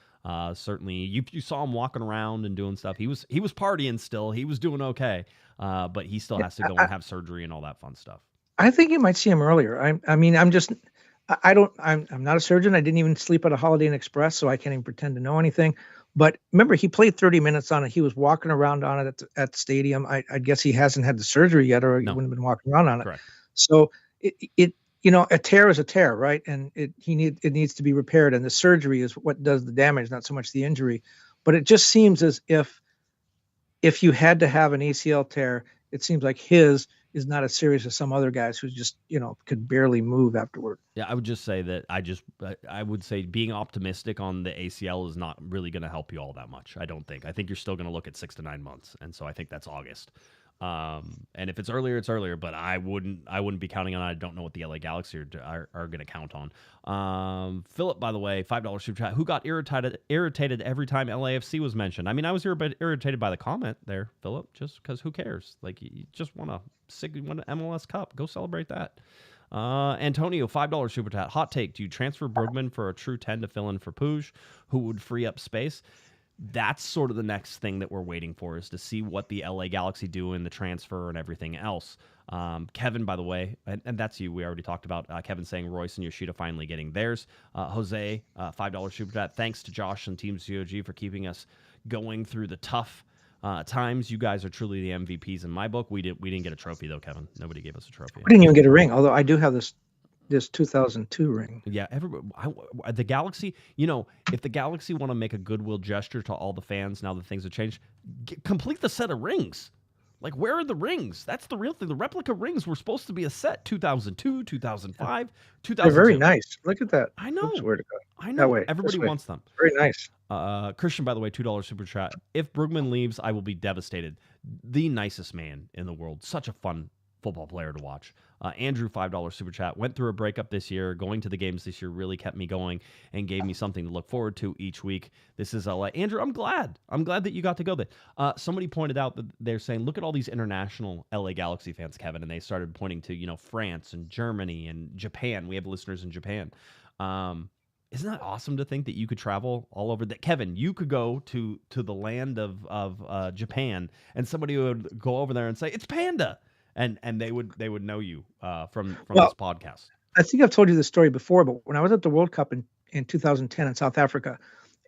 Certainly, you saw him walking around and doing stuff. He was partying still. He was doing okay, but he still has to go and have surgery and all that fun stuff. I think you might see him earlier. I'm not a surgeon. I didn't even sleep at a Holiday Inn Express, so I can't even pretend to know anything. But remember, he played 30 minutes on it. He was walking around on it at the stadium. I guess he hasn't had the surgery yet, or he wouldn't have been walking around on it. Correct. So it a tear is a tear, right? And it needs to be repaired, and the surgery is what does the damage, not so much the injury. But it just seems as if you had to have an ACL tear, it seems like his is not as serious as some other guys who just could barely move afterward. Yeah, I would just say that I would say being optimistic on the ACL is not really going to help you all that much. I don't think. I think you're still going to look at 6 to 9 months, and so I think that's August. And if it's earlier, it's earlier, but I wouldn't be counting on it. I don't know what the LA Galaxy are going to count on. Philip, by the way, $5 super chat. Who got irritated every time LAFC was mentioned? I mean, I was a bit irritated by the comment there, Philip, just because who cares? Like, you just won an MLS Cup. Go celebrate that. Antonio, $5 super chat. Hot take. Do you transfer Brugman for a true 10 to fill in for Puig, who would free up space? That's sort of the next thing that we're waiting for, is to see what the LA Galaxy do in the transfer and everything else. Kevin, by the way, and that's you. We already talked about Kevin saying Royce and Yoshida finally getting theirs. Jose, $5 super chat. Thanks to Josh and Team COG for keeping us going through the tough times. You guys are truly the MVPs in my book. We didn't get a trophy though, Kevin. Nobody gave us a trophy. We didn't even get a ring, although I do have this 2002 ring. Yeah, the Galaxy, if the Galaxy want to make a goodwill gesture to all the fans now that things have changed, complete the set of rings. Like, where are the rings? That's the real thing. The replica rings were supposed to be a set 2002, 2005, 2000. They're very nice. Look at that. I know. Swear to God. I know. That way. Everybody wants them. Very nice. Christian, by the way, $2 super chat. If Brugman leaves, I will be devastated. The nicest man in the world. Such a fun football player to watch. Andrew, $5 super chat. Went through a breakup this year. Going to the games this year really kept me going and gave me something to look forward to each week. This is LA. Andrew, I'm glad that you got to go there. Somebody pointed out that they're saying, look at all these international LA Galaxy fans, Kevin, and they started pointing to, France and Germany and Japan. We have listeners in Japan. Isn't that awesome to think that you could travel all over that? Kevin, you could go to the land of Japan, and somebody would go over there and say, it's Panda. And they would know you from this podcast. I think I've told you this story before, but when I was at the World Cup in 2010 in South Africa,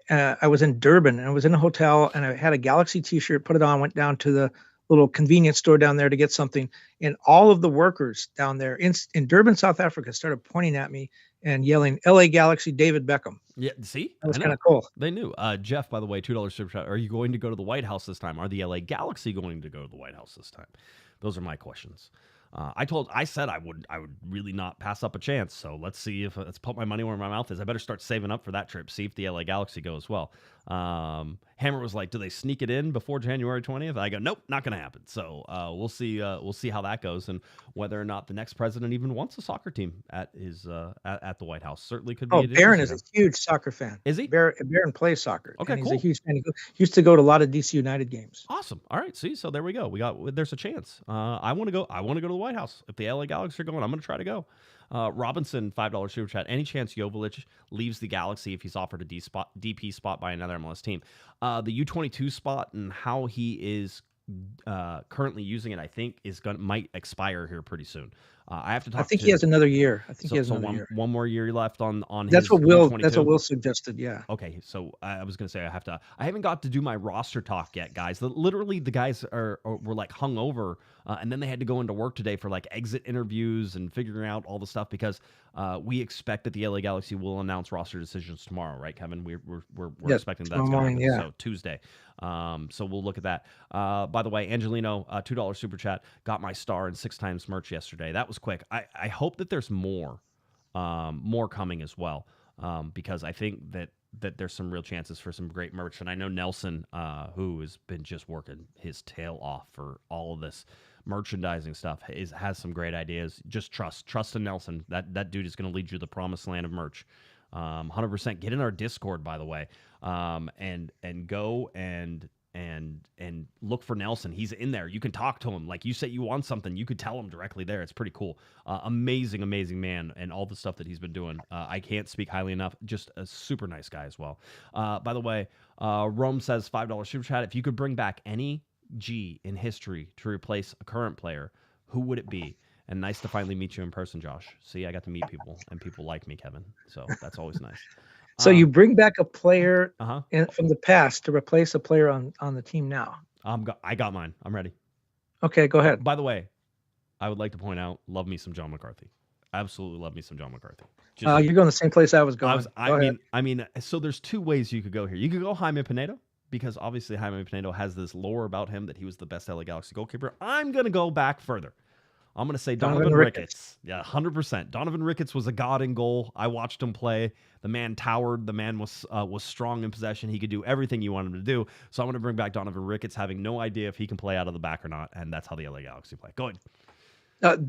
I was in Durban, and I was in a hotel, and I had a Galaxy T-shirt, put it on, went down to the little convenience store down there to get something, and all of the workers down there in Durban, South Africa, started pointing at me and yelling, "LA Galaxy, David Beckham." Yeah, see? That was kind of cool. They knew. Jeff, by the way, $2 super chat. Are you going to go to the White House this time? Are the LA Galaxy going to go to the White House this time? Those are my questions. I said I would really not pass up a chance. So let's put my money where my mouth is. I better start saving up for that trip. See if the LA Galaxy go as well. Hammer was like, do they sneak it in before January 20th? I go, nope, not going to happen. So we'll see how that goes and whether or not the next president even wants a soccer team at his at the White House. Certainly could be. Oh, Barron is a huge soccer fan. Is he? Barron plays soccer. Okay, and he's cool. a huge fan. He used to go to a lot of DC United games. Awesome. All right. See, so there we go. There's a chance. I want to go. I want to go to the White House. If the LA Galaxy are going, I'm going to try to go. Robinson, $5 super chat. Any chance Joveljic leaves the Galaxy if he's offered a DP spot by another MLS team? The U22 spot and how he is currently using it, I think, might expire here pretty soon. I have to talk. I think he has another year. One more year left on. That's his what Will. U22. That's what Will suggested. Yeah. Okay, so I was gonna say I haven't got to do my roster talk yet, guys. Literally, the guys were like hung over, and then they had to go into work today for like exit interviews and figuring out all the stuff because we expect that the LA Galaxy will announce roster decisions tomorrow, right, Kevin? We're expecting that's gonna happen. Yeah. So Tuesday. So we'll look at that. By the way, Angelino, $2 super chat, got my star and 6 times merch yesterday. That was quick. I hope that there's more coming as well. Because I think that there's some real chances for some great merch. And I know Nelson, who has been just working his tail off for all of this merchandising stuff, has some great ideas. Just trust in Nelson. That dude is going to lead you to the promised land of merch. 100%. Get in our Discord, by the way, and go and look for Nelson. He's in there. You can talk to him. Like you say you want something, you could tell him directly there. It's pretty cool. Amazing man, and all the stuff that he's been doing. I can't speak highly enough. Just a super nice guy as well. By the way, Rome says $5 super chat. If you could bring back any G in history to replace a current player, who would it be? And nice to finally meet you in person, Josh. See, I got to meet people, and people like me, Kevin. So that's always nice. So you bring back a player Uh-huh. from the past to replace a player on the team now. I got mine. I'm ready. Okay, go ahead. By the way, I would like to point out, love me some John McCarthy. Absolutely love me some John McCarthy. You're going the same place I was going. I mean, so there's 2 ways you could go here. You could go Jaime Pinedo, because obviously Jaime Pinedo has this lore about him that he was the best LA Galaxy goalkeeper. I'm going to go back further. I'm going to say Donovan Ricketts. Yeah, 100%. Donovan Ricketts was a god in goal. I watched him play. The man towered. The man was strong in possession. He could do everything you want him to do. So I'm going to bring back Donovan Ricketts, having no idea if he can play out of the back or not, and that's how the LA Galaxy play. Go ahead.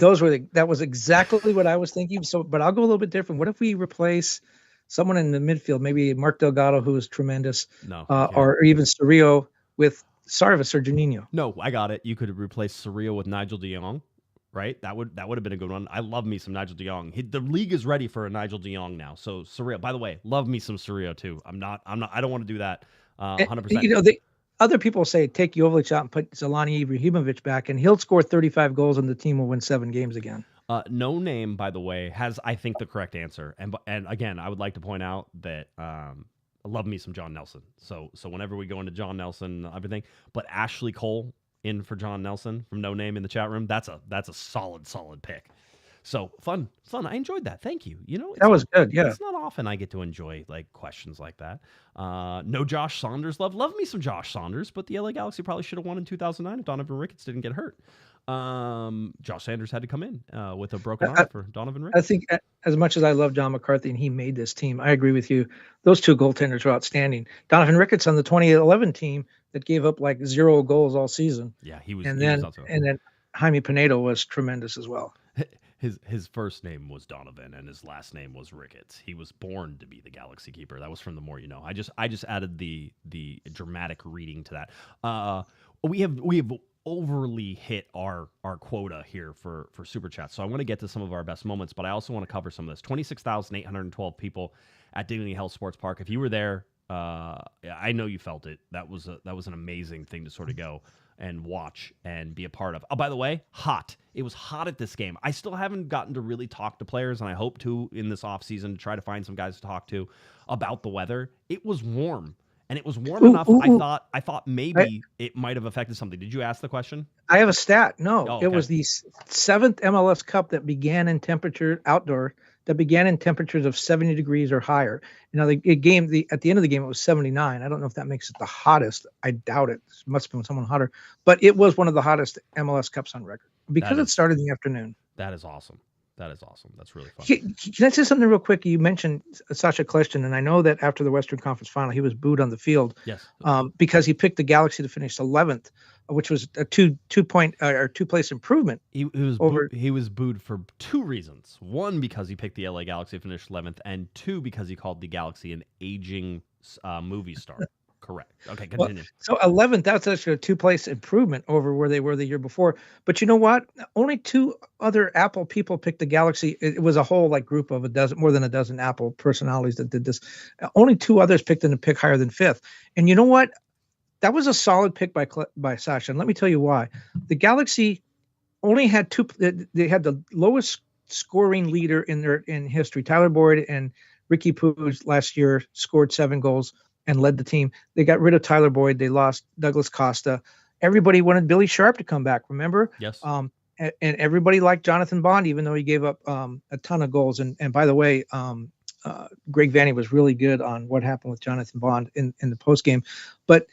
That was exactly what I was thinking. So, but I'll go a little bit different. What if we replace someone in the midfield, maybe Mark Delgado, who is tremendous, or even Cerrillo with Sarvis or Juninho? No, I got it. You could replace Cerrillo with Nigel de Jong. Right, that would have been a good one. I love me some Nigel de Jong. The league is ready for a Nigel de Jong now. So Cerrillo, by the way, love me some Cerrillo too. I don't want to do that. 100%. You know, the other people say take Joveljic out and put Zalani Ibrahimovic back, and he'll score 35 goals, and the team will win 7 games again. No Name, by the way, has I think the correct answer. And again, I would like to point out that I love me some John Nelson. So whenever we go into John Nelson, everything, but Ashley Cole in for John Nelson from No Name in the chat room. That's a solid pick. So fun. I enjoyed that. Thank you. You know, that was good. Yeah. It's not often I get to enjoy like questions like that. No Josh Saunders love me some Josh Saunders, but the LA Galaxy probably should have won in 2009 if Donovan Ricketts didn't get hurt. Josh Sanders had to come in with a broken arm for Donovan Ricketts. I think as much as I love John McCarthy and he made this team, I agree with you. Those 2 goaltenders were outstanding. Donovan Ricketts on the 2011 team that gave up like 0 goals all season. Yeah, he was. And then Jaime Pinedo was tremendous as well. His first name was Donovan and his last name was Ricketts. He was born to be the Galaxy keeper. That was from The More You Know. I just added the dramatic reading to that. We have overly hit our quota here for super chats. So I want to get to some of our best moments, but I also want to cover some of this. 26,812 people at Dignity Health Sports Park. If you were there, I know you felt it. That was an amazing thing to sort of go and watch and be a part of. Oh, by the way, hot. It was hot at this game. I still haven't gotten to really talk to players, and I hope to in this offseason to try to find some guys to talk to about the weather. It was warm, and it was warm enough. I thought maybe it might have affected something. Did you ask the question? I have a stat. No, okay. It was the 7th MLS Cup that began in temperature outdoor that began in temperatures of 70 degrees or higher. You know, at the end of the game, it was 79. I don't know if that makes it the hottest. I doubt it. It must have been someone hotter. But it was one of the hottest MLS Cups on record. because it started in the afternoon. That is awesome. That is awesome. That's really fun. Can I say something real quick? You mentioned Sasha Kljestan, and I know that after the Western Conference Final, he was booed on the field. Yes. Because he picked the Galaxy to finish 11th, which was a two place improvement. He was booed for two reasons. One, because he picked the LA Galaxy to finish 11th, and two, because he called the Galaxy an aging movie star. Correct. Okay, continue. Well, so 11th, that's actually a 2-place improvement over where they were the year before. But you know what? Only 2 other Apple people picked the Galaxy. It was a whole group of more than a dozen Apple personalities that did this. Only 2 others picked them to pick higher than 5th. And you know what? That was a solid pick by Sasha. And let me tell you why. The Galaxy only had 2. They had the lowest scoring leader in history. Tyler Boyd and Ricky Puig last year scored 7 goals and led the team. They got rid of Tyler Boyd. They lost Douglas Costa. Everybody wanted Billy Sharp to come back, remember? Yes. And everybody liked Jonathan Bond, even though he gave up a ton of goals. And by the way, Greg Vanney was really good on what happened with Jonathan Bond in the postgame. But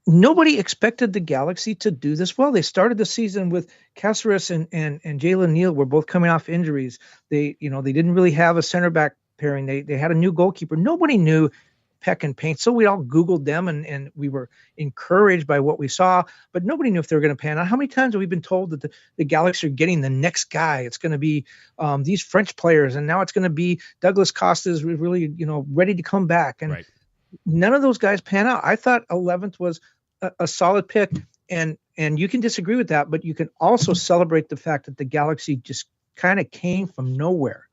nobody expected the Galaxy to do this well. They started the season with Caceres and Jalen Neal were both coming off injuries. They didn't really have a center back pairing. They had a new goalkeeper. Nobody knew Peck and Paint. So we all Googled them and we were encouraged by what we saw, but nobody knew if they were going to pan out. How many times have we been told that the Galaxy are getting the next guy? It's going to be these French players, and now it's going to be Douglas Costa is really, ready to come back. And none of those guys pan out. I thought 11th was a solid pick, and you can disagree with that, but you can also celebrate the fact that the Galaxy just kind of came from nowhere,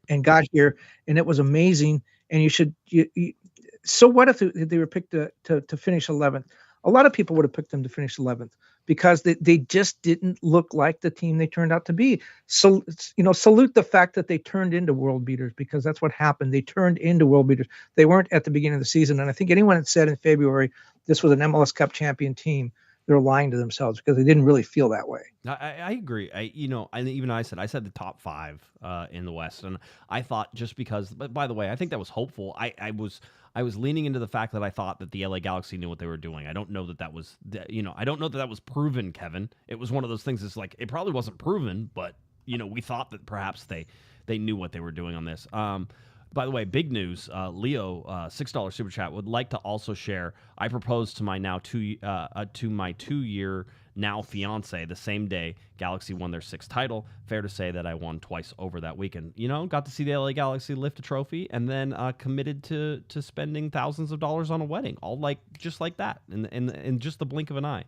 and got here, and it was amazing. And so what if they were picked to finish 11th? A lot of people would have picked them to finish 11th because they just didn't look like the team they turned out to be. So, salute the fact that they turned into world beaters, because that's what happened. They turned into world beaters. They weren't at the beginning of the season. And I think anyone had said in February this was an MLS Cup champion team, they're lying to themselves, because they didn't really feel that way. I agree. I said the top 5 in the West, and I thought just because. But by the way, I think that was hopeful. I was leaning into the fact that I thought that the LA Galaxy knew what they were doing. I don't know that was I don't know that was proven, Kevin. It was one of those things. It's like it probably wasn't proven, but we thought that perhaps they knew what they were doing on this. By the way, big news. Leo, $6 super chat, would like to also share. I proposed to my now 2-year now fiance the same day Galaxy won their 6th title. Fair to say that I won twice over that weekend. Got to see the LA Galaxy lift a trophy, and then committed to spending thousands of dollars on a wedding, all just like that, in just the blink of an eye.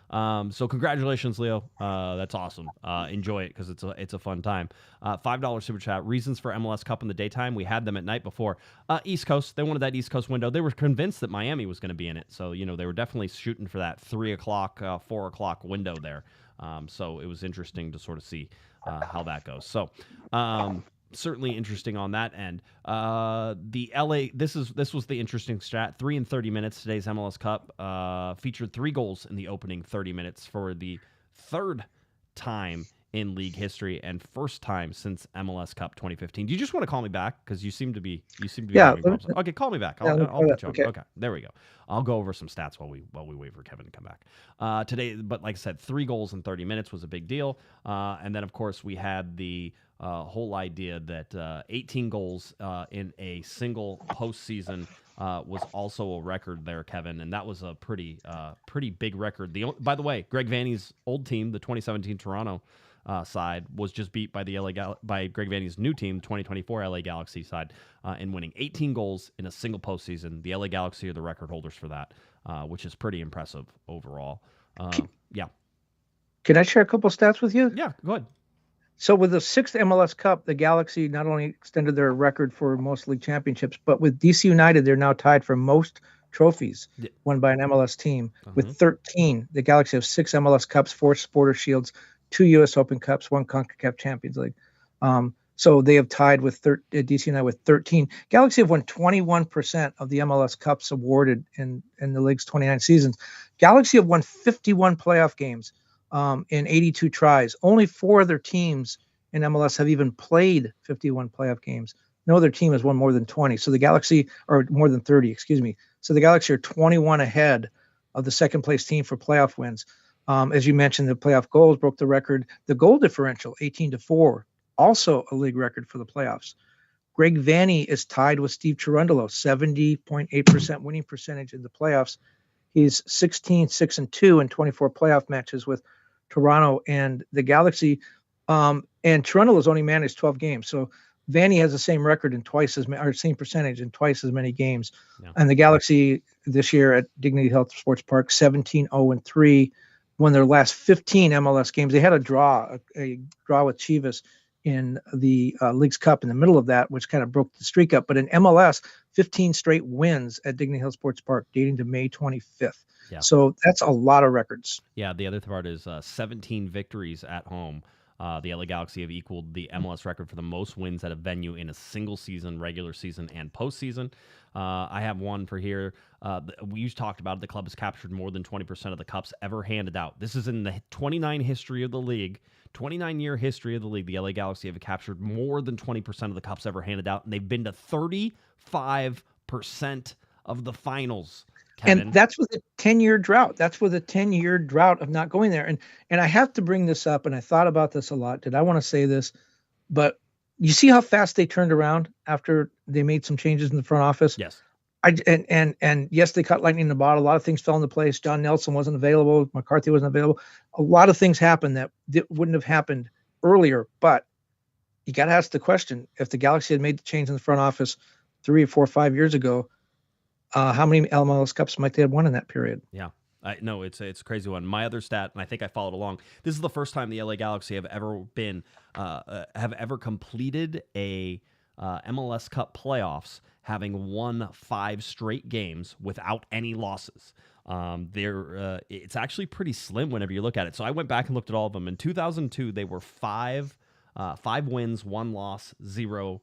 So congratulations, Leo. That's awesome. Enjoy it, because it's a fun time. $5 super chat. Reasons for MLS Cup in the daytime. We had them at night before. East Coast. They wanted that East Coast window. They were convinced that Miami was going to be in it. So, they were definitely shooting for that 3 o'clock, 4 o'clock window there. So it was interesting to sort of see how that goes. So, certainly interesting on that end. The LA, this was the interesting stat. 3 and 30 minutes. Today's MLS Cup featured 3 goals in the opening 30 minutes for the 3rd time in league history and first time since MLS Cup 2015. Do you just want to call me back, because you seem to be having problems? Okay, call me back. I'll put you on. Okay, there we go. I'll go over some stats while we wait for Kevin to come back. Today, but like I said, 3 goals in 30 minutes was a big deal. And then of course we had the whole idea that 18 goals in a single postseason was also a record there, Kevin, and that was a pretty big record. By the way, Greg Vanney's old team, the 2017 Toronto side, was just beat by by Greg Vanney's new team, 2024 LA Galaxy side, in winning 18 goals in a single postseason. The LA Galaxy are the record holders for that, which is pretty impressive overall. Yeah. Can I share a couple stats with you? Yeah, go ahead. So with the 6th MLS Cup, the Galaxy not only extended their record for most league championships, but with DC United, they're now tied for most trophies won by an MLS team with 13. The Galaxy have 6 MLS Cups, 4 Supporter Shields, 2 U.S. Open Cups, 1 CONCACAF Champions League. So they have tied with DC United with 13. Galaxy have won 21% of the MLS Cups awarded in the league's 29 seasons. Galaxy have won 51 playoff games in 82 tries. Only 4 other teams in MLS have even played 51 playoff games. No other team has won more than 20. So the Galaxy, or more than 30, excuse me. So the Galaxy are 21 ahead of the second place team for playoff wins. As you mentioned, the playoff goals broke the record. The goal differential, 18-4, also a league record for the playoffs. Greg Vanney is tied with Steve Cherundolo, 70.8% winning percentage in the playoffs. He's 16-6-2 in 24 playoff matches with Toronto and the Galaxy. And Cherundolo's only managed 12 games. So Vanney has the same record in twice as many, or same percentage in twice as many games. Yeah. And the Galaxy this year at Dignity Health Sports Park, 17-0-3, won their last 15 MLS games. They had a draw with Chivas in the League's Cup in the middle of that, which kind of broke the streak up. But in MLS, 15 straight wins at Dignity Health Sports Park dating to May 25th. Yeah. So that's a lot of records. Yeah, the other part is 17 victories at home. The LA Galaxy have equaled the MLS record for the most wins at a venue in a single season, regular season, and postseason. I have one for here. We talked about it. The club has captured more than 20% of the cups ever handed out. This is in the 29 history of the league. 29-year history of the league, the LA Galaxy have captured more than 20% of the cups ever handed out, and they've been to 35% of the finals. Kevin. And that's with a 10-year drought. That's with a 10-year drought of not going there. And I have to bring this up, and I thought about this a lot. Did I want to say this? But you see how fast they turned around after they made some changes in the front office? Yes. And yes, they cut lightning in the bottle. A lot of things fell into place. John Nelson wasn't available. McCarthy wasn't available. A lot of things happened that wouldn't have happened earlier. But you got to ask the question, if the Galaxy had made the change in the front office 3 or 4 or 5 years ago, how many MLS Cups might they have won in that period? Yeah. No, it's a crazy one. My other stat, and I think I followed along, this is the first time the LA Galaxy have ever completed a MLS Cup playoffs having won 5 straight games without any losses. It's actually pretty slim whenever you look at it. So I went back and looked at all of them. In 2002, they were 5 wins, 1 loss, 0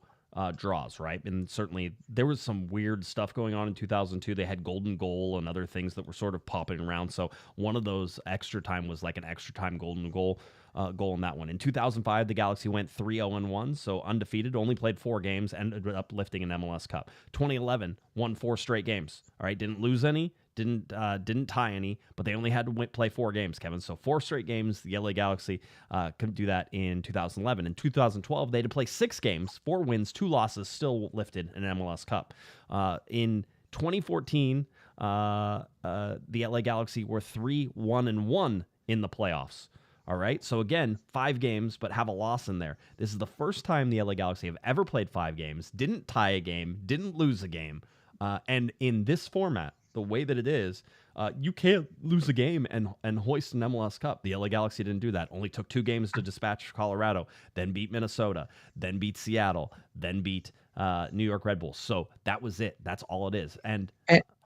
draws, right? And certainly there was some weird stuff going on in 2002. They had golden goal and other things that were sort of popping around. So one of those extra time was like an extra time golden goal in that one. In 2005, the Galaxy went 3-0-1, so undefeated, only played 4 games, ended up lifting an MLS Cup. 2011, won 4 straight games. All right, didn't lose any, didn't tie any, but they only had to play 4 games, Kevin. So 4 straight games. The LA Galaxy couldn't do that in 2011. In 2012, they had to play 6 games, 4 wins, 2 losses, still lifted an MLS Cup. In 2014, the LA Galaxy were 3-1-1 in the playoffs. All right, so again, 5 games, but have a loss in there. This is the first time the LA Galaxy have ever played 5 games, didn't tie a game, didn't lose a game. And in this format, the way that it is, you can't lose a game and hoist an MLS Cup. The LA Galaxy didn't do that. Only took 2 games to dispatch Colorado, then beat Minnesota, then beat Seattle, then beat New York Red Bulls. So that was it. That's all it is. And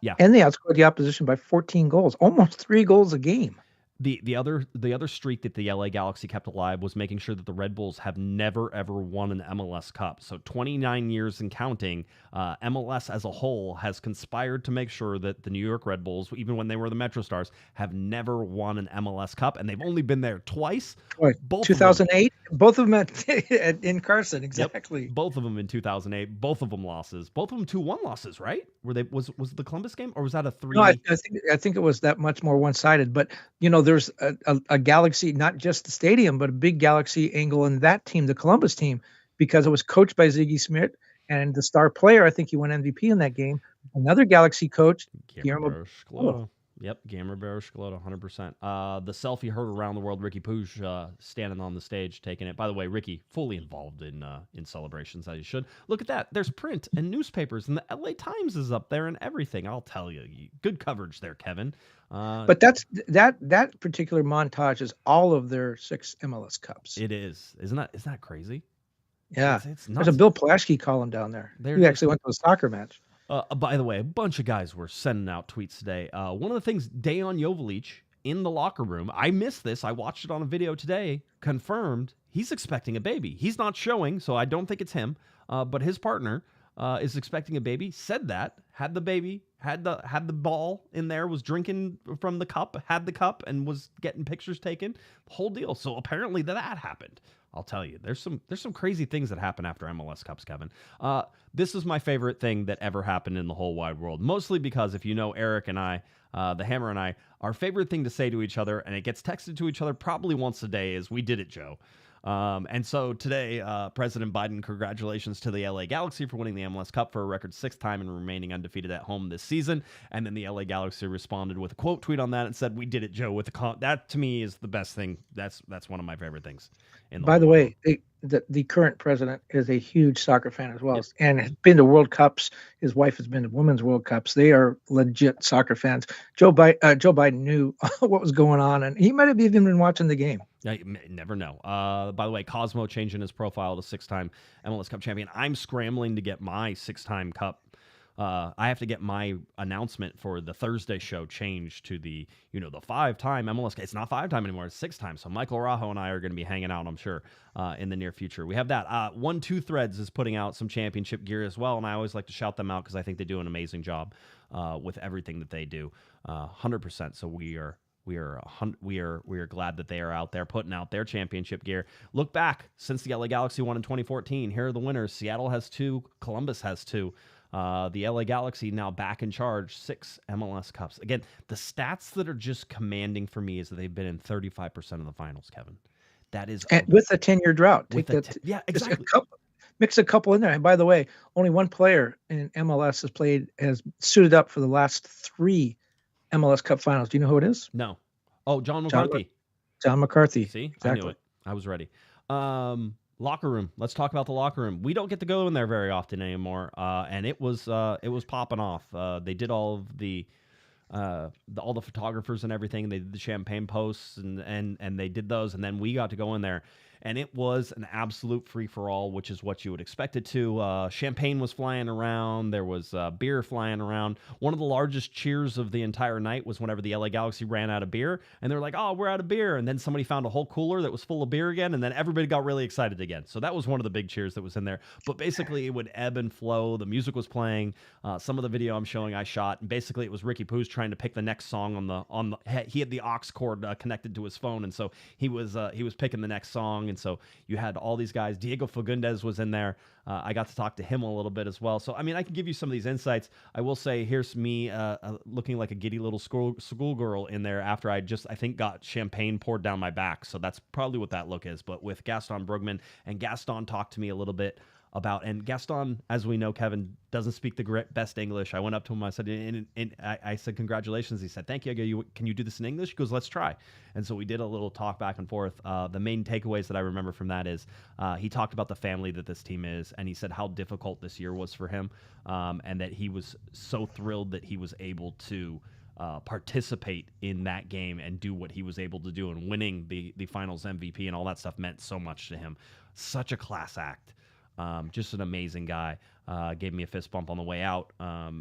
yeah. And they outscored the opposition by 14 goals, almost 3 goals a game. The other streak that the LA Galaxy kept alive was making sure that the Red Bulls have never, ever won an MLS Cup. So 29 years and counting, MLS as a whole has conspired to make sure that the New York Red Bulls, even when they were the Metro Stars, have never won an MLS Cup, and they've only been there twice. Both 2008, both of them in Carson, exactly. Yep, both of them in 2008, both of them losses. Both of them 2-1 losses, right? Was it the Columbus game, or was that a 3? No, I think it was that much more one-sided, but there's a Galaxy, not just the stadium, but a big Galaxy angle in that team, the Columbus team, because it was coached by Ziggy Smith, and the star player, I think he won MVP in that game. Another Galaxy coach, Guillermo. Yep, Camaraderie, 100%. The selfie heard around the world, Ricky Puig standing on the stage taking it. By the way, Ricky fully involved in celebrations, as you should. Look at that. There's print and newspapers, and the LA Times is up there and everything. I'll tell you. Good coverage there, Kevin. But that particular montage is all of their 6 MLS Cups. It is. Isn't that crazy? Yeah. It's there's a Bill Plaschke column down there. He actually went to a soccer match. By the way, a bunch of guys were sending out tweets today. One of the things, Dejan Joveljic in the locker room, I missed this. I watched it on a video today, confirmed he's expecting a baby. He's not showing, so I don't think it's him. But his partner is expecting a baby, said that, had the baby, had the ball in there, was drinking from the cup, had the cup, and was getting pictures taken. Whole deal. So apparently that happened. I'll tell you, there's some crazy things that happen after MLS Cups, Kevin. This is my favorite thing that ever happened in the whole wide world, mostly because if you know Eric and I, the Hammer and I, our favorite thing to say to each other, and it gets texted to each other probably once a day, is "We did it, Joe." And so today, President Biden, congratulations to the LA Galaxy for winning the MLS Cup for a record 6th time and remaining undefeated at home this season. And then the LA Galaxy responded with a quote tweet on that and said, "We did it, Joe." With that to me is the best thing. That's one of my favorite things. By the way, the current president is a huge soccer fan as well, and has been to World Cups. His wife has been to Women's World Cups. They are legit soccer fans. Joe Biden knew what was going on, and he might have even been watching the game. You never know. By the way, Cosmo changing his profile to 6-time MLS Cup champion. I'm scrambling to get my 6-time Cup. I have to get my announcement for the Thursday show changed to the 5-time MLS Cup. It's not 5-time anymore. It's 6-time. So Michael Rajo and I are going to be hanging out, I'm sure, in the near future. We have that. 1-2 Threads is putting out some championship gear as well, and I always like to shout them out because I think they do an amazing job with everything that they do. 100%. So we are glad that they are out there putting out their championship gear. Look back since the LA Galaxy won in 2014. Here are the winners. Seattle has 2. Columbus has 2. The LA Galaxy now back in charge, 6 MLS Cups. Again, the stats that are just commanding for me is that they've been in 35% of the finals, Kevin. That is with a 10-year drought. Yeah, exactly. Mix a couple in there. And by the way, only one player in MLS has suited up for the last 3 MLS Cup finals. Do you know who it is? No. Oh, John McCarthy. John McCarthy. See, exactly. I knew it. I was ready. Locker room. Let's talk about the locker room. We don't get to go in there very often anymore, and it was popping off. They did all the photographers and everything. They did the champagne posts and they did those, and then we got to go in there. And it was an absolute free-for-all, which is what you would expect it to. Champagne was flying around. There was beer flying around. One of the largest cheers of the entire night was whenever the LA Galaxy ran out of beer. And they're like, "Oh, we're out of beer." And then somebody found a whole cooler that was full of beer again. And then everybody got really excited again. So that was one of the big cheers that was in there. But basically, it would ebb and flow. The music was playing. Some of the video I'm showing I shot. And basically, it was Ricky Poos trying to pick the next song on the he had the aux cord connected to his phone. And so he was picking the next song. And so you had all these guys. Diego Fagundes was in there. I got to talk to him a little bit as well. So, I mean, I can give you some of these insights. I will say, here's me looking like a giddy little schoolgirl in there after I think got champagne poured down my back. So that's probably what that look is. But with Gaston Brugman, and Gaston talked to me a little bit about, and Gaston, as we know, Kevin, doesn't speak the best English. I went up to him, I said, I said, "Congratulations." He said, "Thank you." I go, "Can you do this in English?" He goes, "Let's try." And so we did a little talk back and forth. The main takeaways that I remember from that is he talked about the family that this team is, and he said how difficult this year was for him, and that he was so thrilled that he was able to participate in that game and do what he was able to do, and winning the finals MVP and all that stuff meant so much to him. Such a class act. Just an amazing guy. Gave me a fist bump on the way out.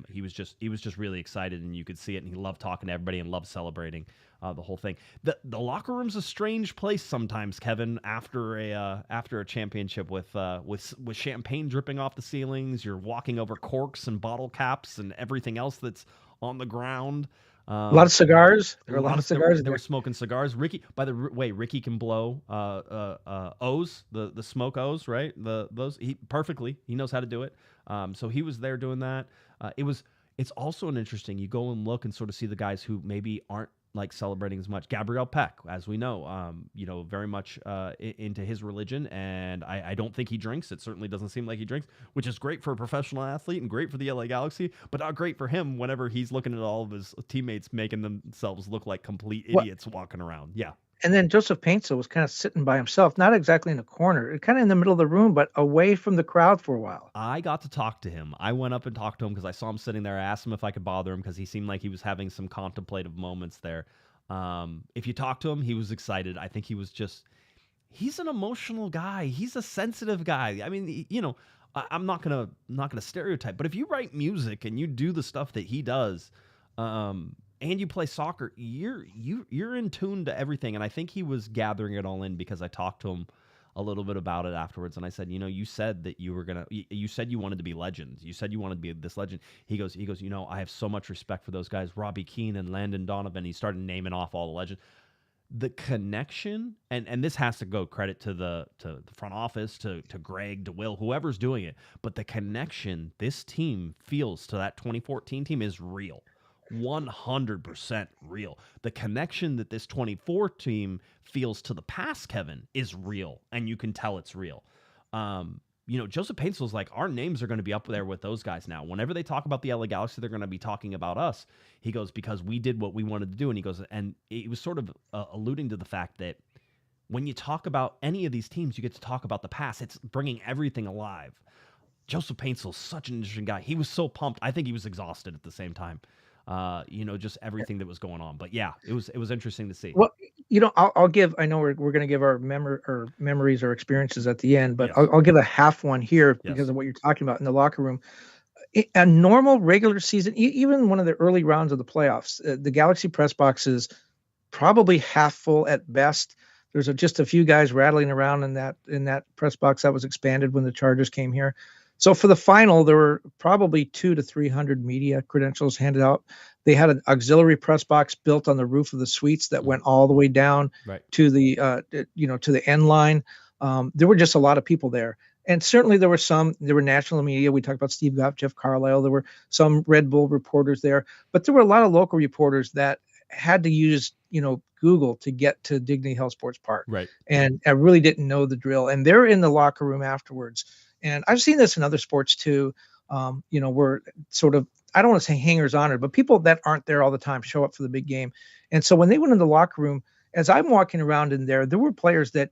He was just really excited, and you could see it. And he loved talking to everybody and loved celebrating the whole thing. The locker room's a strange place sometimes, Kevin. After a championship with champagne dripping off the ceilings, you're walking over corks and bottle caps and everything else that's on the ground. A lot of cigars. There were a lot of cigars. They were smoking cigars. Ricky, by the way, Ricky can blow O's, the smoke O's, right? Those perfectly. He knows how to do it. So he was there doing that. It's also an interesting. You go and look and sort of see the guys who maybe aren't like celebrating as much. Gabriel Peck, as we know, very much into his religion, and I don't think he drinks. It certainly doesn't seem like he drinks, which is great for a professional athlete and great for the LA Galaxy, but not great for him whenever he's looking at all of his teammates making themselves look like complete idiots walking around. Yeah. And then Joseph Paintsil was kind of sitting by himself, not exactly in a corner, kind of in the middle of the room, but away from the crowd for a while. I got to talk to him. I went up and talked to him because I saw him sitting there. I asked him if I could bother him because he seemed like he was having some contemplative moments there. If you talk to him, he was excited. I think he's an emotional guy. He's a sensitive guy. I mean, I'm not gonna stereotype, but if you write music and you do the stuff that he does, and you play soccer, you're in tune to everything. And I think he was gathering it all in because I talked to him a little bit about it afterwards. And I said, you said that you said you wanted to be legends. You said you wanted to be this legend. He goes, I have so much respect for those guys, Robbie Keane and Landon Donovan. He started naming off all the legends. the connection, and this has to go credit to the front office, to Greg, to Will, whoever's doing it, but the connection this team feels to that 2014 team is real. 100% real. The connection that this 24 team feels to the past, Kevin, is real, and you can tell it's real. Joseph Painsel's like, our names are going to be up there with those guys now. Whenever they talk about the LA Galaxy, they're going to be talking about us. He goes, because we did what we wanted to do. And he goes, and he was sort of alluding to the fact that when you talk about any of these teams, you get to talk about the past. It's bringing everything alive. Joseph Painsel's such an interesting guy. He was so pumped. I think he was exhausted at the same time. Just everything that was going on. But yeah, it was interesting to see. Well, I'll give. I know we're going to give our memories or experiences at the end, but Yes. I'll give a half one here Yes. because of what you're talking about in the locker room. A normal regular season, even one of the early rounds of the playoffs, the Galaxy press box is probably half full at best. There's just a few guys rattling around in that press box that was expanded when the Chargers came here. So for the final, there were probably 200 to 300 media credentials handed out. They had an auxiliary press box built on the roof of the suites that went all the way down to the to the end line. There were just a lot of people there. And certainly there were national media. We talked about Steve Goff, Jeff Carlisle. There were some Red Bull reporters there, but there were a lot of local reporters that had to use, Google to get to Dignity Health Sports Park. Right. And I really didn't know the drill. And they're in the locker room afterwards. And I've seen this in other sports too. We're sort of, I don't want to say hangers on it, but people that aren't there all the time show up for the big game. And so when they went in the locker room, as I'm walking around in there were players that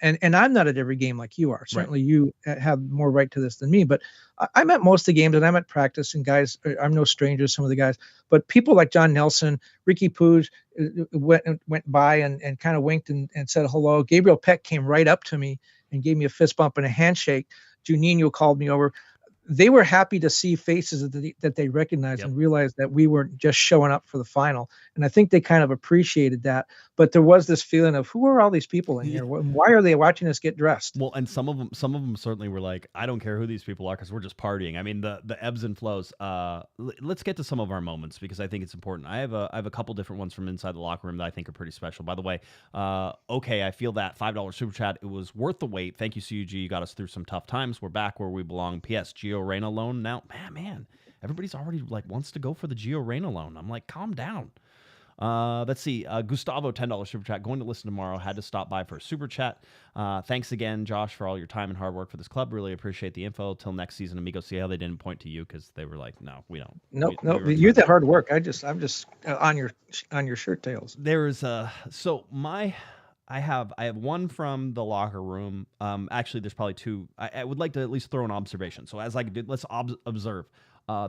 and I'm not at every game like you are. Certainly you have more right to this than me, but I'm at most of the games and I'm at practice, and guys, I'm no stranger to some of the guys, but people like John Nelson, Ricky Pooj went by and kind of winked and said hello. Gabriel Peck came right up to me and gave me a fist bump and a handshake. Juninho called me over. They were happy to see faces that they recognized and realized that we weren't just showing up for the final. And I think they kind of appreciated that. But there was this feeling of, who are all these people in here? Why are they watching us get dressed? Well, and some of them certainly were like, I don't care who these people are because we're just partying. I mean, the ebbs and flows. Let's get to some of our moments because I think it's important. I have a couple different ones from inside the locker room that I think are pretty special. By the way, I feel that $5 super chat. It was worth the wait. Thank you, CUG. You got us through some tough times. We're back where we belong. P.S. Gio Reyna loan now. Man, everybody's already wants to go for the Gio Reyna loan. I'm like, calm down. Let's see. Gustavo, $10 super chat. Going to listen tomorrow. Had to stop by for a super chat. Thanks again, Josh, for all your time and hard work for this club. Really appreciate the info. Till next season, amigo. See how they didn't point to you because they were like, no, we don't. No, you're the hard work. I'm just on your shirt tails. There's I have one from the locker room. Actually, there's probably two. I would like to at least throw an observation. So as I did, let's observe.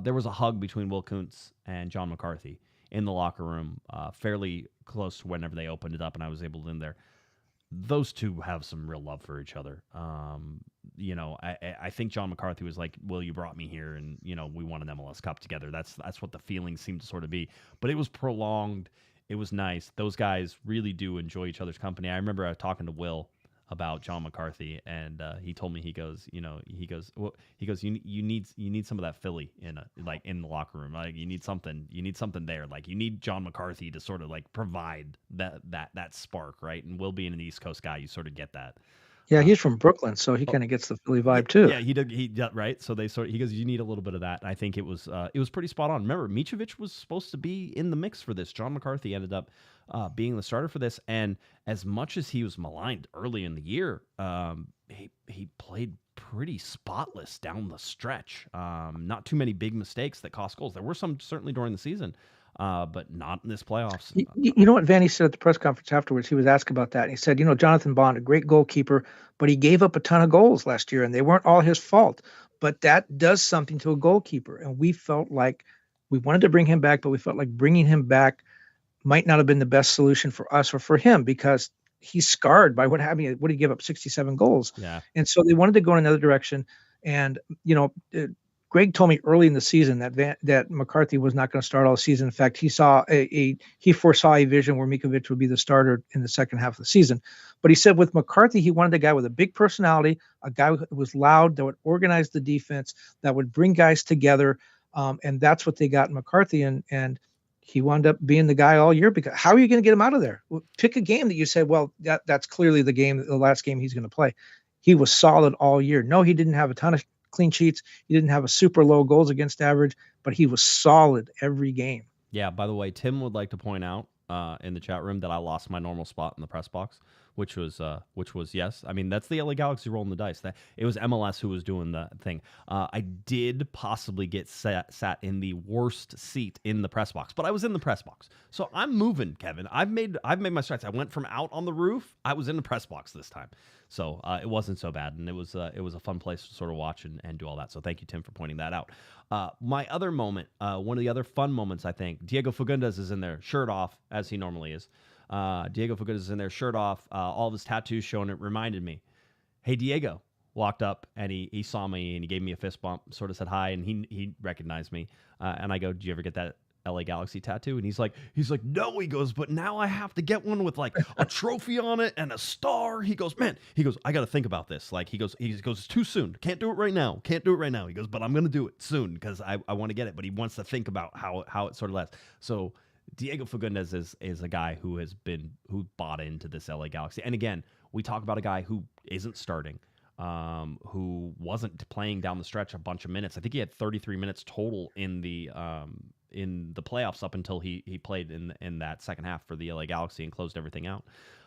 There was a hug between Will Kuntz and John McCarthy in the locker room, fairly close to whenever they opened it up, and I was able to in there. Those two have some real love for each other. I think John McCarthy was like, "Will, you brought me here, and we won an MLS Cup together." That's what the feeling seemed to sort of be. But it was prolonged. It was nice. Those guys really do enjoy each other's company. I remember talking to Will about John McCarthy, and he told me, you need some of that Philly in the locker room. Like you need something there. Like you need John McCarthy to sort of provide that spark, right? And Will being an East Coast guy, you sort of get that. Yeah, he's from Brooklyn, so he kind of gets the Philly vibe too. Yeah, he did, right. So he goes, you need a little bit of that. And I think it was pretty spot on. Remember, Mitrovic was supposed to be in the mix for this. John McCarthy ended up being the starter for this. And as much as he was maligned early in the year, he played pretty spotless down the stretch. Not too many big mistakes that cost goals. There were some certainly during the season. But not in this playoffs. You know what Vanney said at the press conference afterwards? He was asked about that. And he said, Jonathan Bond, a great goalkeeper, but he gave up a ton of goals last year, and they weren't all his fault. But that does something to a goalkeeper. And we felt like we wanted to bring him back, but we felt like bringing him back might not have been the best solution for us or for him because he's scarred by what happened. What did he give up? 67 goals. Yeah. And so they wanted to go in another direction. And, Greg told me early in the season that McCarthy was not going to start all season. In fact, he foresaw a vision where Mikovic would be the starter in the second half of the season. But he said with McCarthy, he wanted a guy with a big personality, a guy who was loud, that would organize the defense, that would bring guys together. And that's what they got in McCarthy. And he wound up being the guy all year. Because how are you going to get him out of there? Well, pick a game that you said, well, that's clearly the last game he's going to play. He was solid all year. No, he didn't have a ton of clean sheets. He didn't have a super low goals against average, but he was solid every game. Yeah, by the way, Tim would like to point out in the chat room that I lost my normal spot in the press box, which was yes. I mean, that's the LA Galaxy rolling the dice. That it was MLS who was doing the thing. I did possibly get sat in the worst seat in the press box, but I was in the press box. So I'm moving, Kevin. I've made my strides. I went from out on the roof. I was in the press box this time. So it wasn't so bad, and it was a fun place to sort of watch and do all that. So thank you, Tim, for pointing that out. My other moment, one of the other fun moments, I think, Diego Fagundes is in there, shirt off, as he normally is. Diego Fagundes is in there, shirt off, all of his tattoos showing. It reminded me, hey, Diego walked up, and he saw me, and he gave me a fist bump, sort of said hi, and he recognized me. And I go, do you ever get that LA Galaxy tattoo? And he's like, no, he goes, but now I have to get one with like a trophy on it and a star. He goes, man, I got to think about this. Like he goes, it's too soon. Can't do it right now. He goes, but I'm going to do it soon because I want to get it. But he wants to think about how it sort of lasts. So Diego Fagundes is a guy who bought into this LA Galaxy. And again, we talk about a guy who isn't starting, who wasn't playing down the stretch a bunch of minutes. I think he had 33 minutes total in the playoffs up until he played in that second half for the LA Galaxy and closed everything out.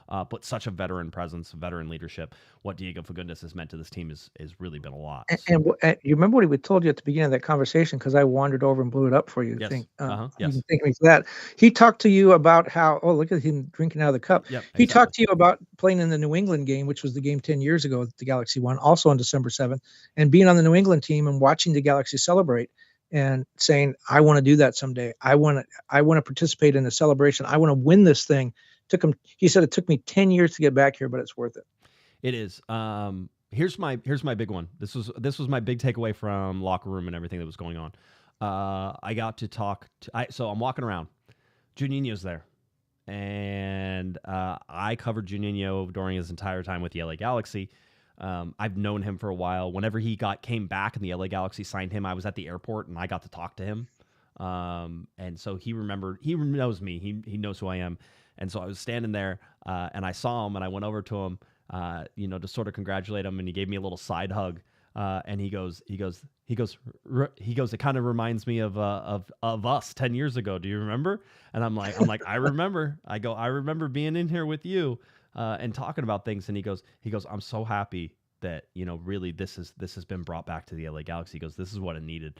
But such a veteran presence, veteran leadership. What Diego Fagundes has meant to this team has really been a lot. And you remember what he told you at the beginning of that conversation, because I wandered over and blew it up for you. Yes. Yes. Yes. You can thank me for that. He talked to you about how, look at him drinking out of the cup. Yep, he exactly. talked to you about playing in the New England game, which was the game 10 years ago that the Galaxy won, also on December 7th, and being on the New England team and watching the Galaxy celebrate and saying, I want to do that someday. I want to participate in the celebration. I want to win this thing. He said it took me 10 years to get back here, but it's worth it. It is. Here's my big one. This was my big takeaway from locker room and everything that was going on. I got to talk so I'm walking around. Juninho's there. And I covered Juninho during his entire time with the LA Galaxy. I've known him for a while. Whenever he came back and the LA Galaxy signed him, I was at the airport and I got to talk to him. And so he knows me. He knows who I am. And so I was standing there and I saw him and I went over to him, to sort of congratulate him. And he gave me a little side hug. And he goes, it kind of reminds me of us 10 years ago. Do you remember? And I'm like, I remember. I remember being in here with you and talking about things. And he goes, I'm so happy that, really this has been brought back to the LA Galaxy. He goes, this is what it needed.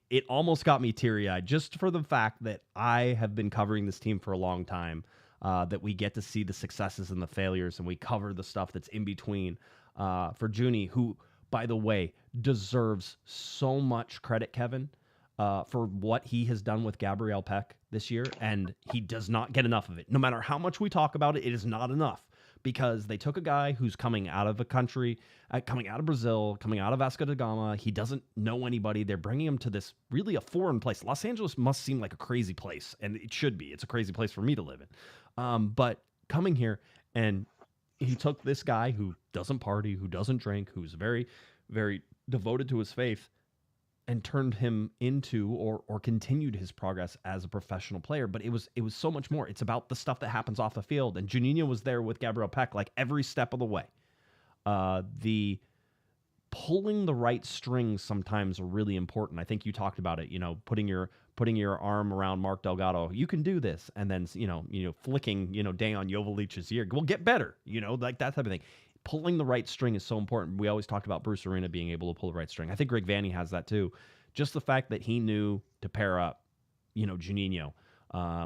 It almost got me teary-eyed just for the fact that I have been covering this team for a long time, that we get to see the successes and the failures and we cover the stuff that's in between. For Junie, who, by the way, deserves so much credit, Kevin, for what he has done with Gabriel Peck this year, and he does not get enough of it. No matter how much we talk about it, it is not enough, because they took a guy who's coming out of a country, coming out of Brazil, coming out of Vasco da Gama. He doesn't know anybody. They're bringing him to this really a foreign place. Los Angeles must seem like a crazy place, and it should be. It's a crazy place for me to live in. But coming here, and he took this guy who doesn't party, who doesn't drink, who's very, very devoted to his faith, and turned him into or continued his progress as a professional player. But it was so much more. It's about the stuff that happens off the field. And Juninho was there with Gabriel Peck like every step of the way. The pulling the right strings sometimes are really important. I think you talked about it, putting your arm around Mark Delgado. You can do this. And then, flicking, Dejan Jovelic's ear. We'll get better, like that type of thing. Pulling the right string is so important. We always talked about Bruce Arena being able to pull the right string. I think Greg Vanney has that too. Just the fact that he knew to pair up, Juninho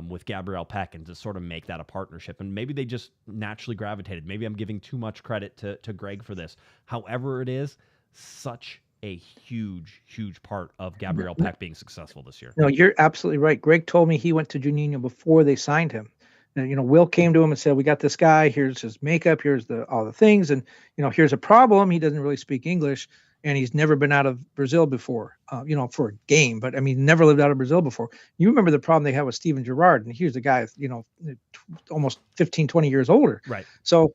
with Gabriel Peck and to sort of make that a partnership. And maybe they just naturally gravitated. Maybe I'm giving too much credit to Greg for this. However it is, such a huge, huge part of Gabriel Peck being successful this year. No, you're absolutely right. Greg told me he went to Juninho before they signed him. And, Will came to him and said, we got this guy, here's his makeup, here's all the things. And, here's a problem. He doesn't really speak English and he's never been out of Brazil before, for a game, but never lived out of Brazil before. You remember the problem they had with Steven Gerrard, and here's the guy, almost 15, 20 years older. Right. So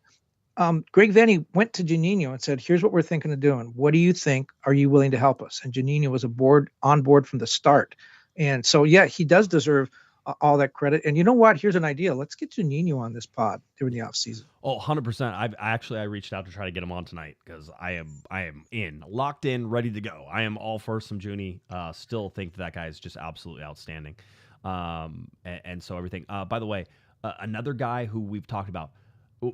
Greg Vanney went to Juninho and said, here's what we're thinking of doing. What do you think? Are you willing to help us? And Juninho was on board from the start. And so, yeah, he does deserve all that credit. And you know what? Here's an idea. Let's get Juninho on this pod during the offseason. Oh, 100%. I reached out to try to get him on tonight because I am locked in, ready to go. I am all for some Junie. Still think that guy is just absolutely outstanding. And so everything. By the way, another guy who we've talked about,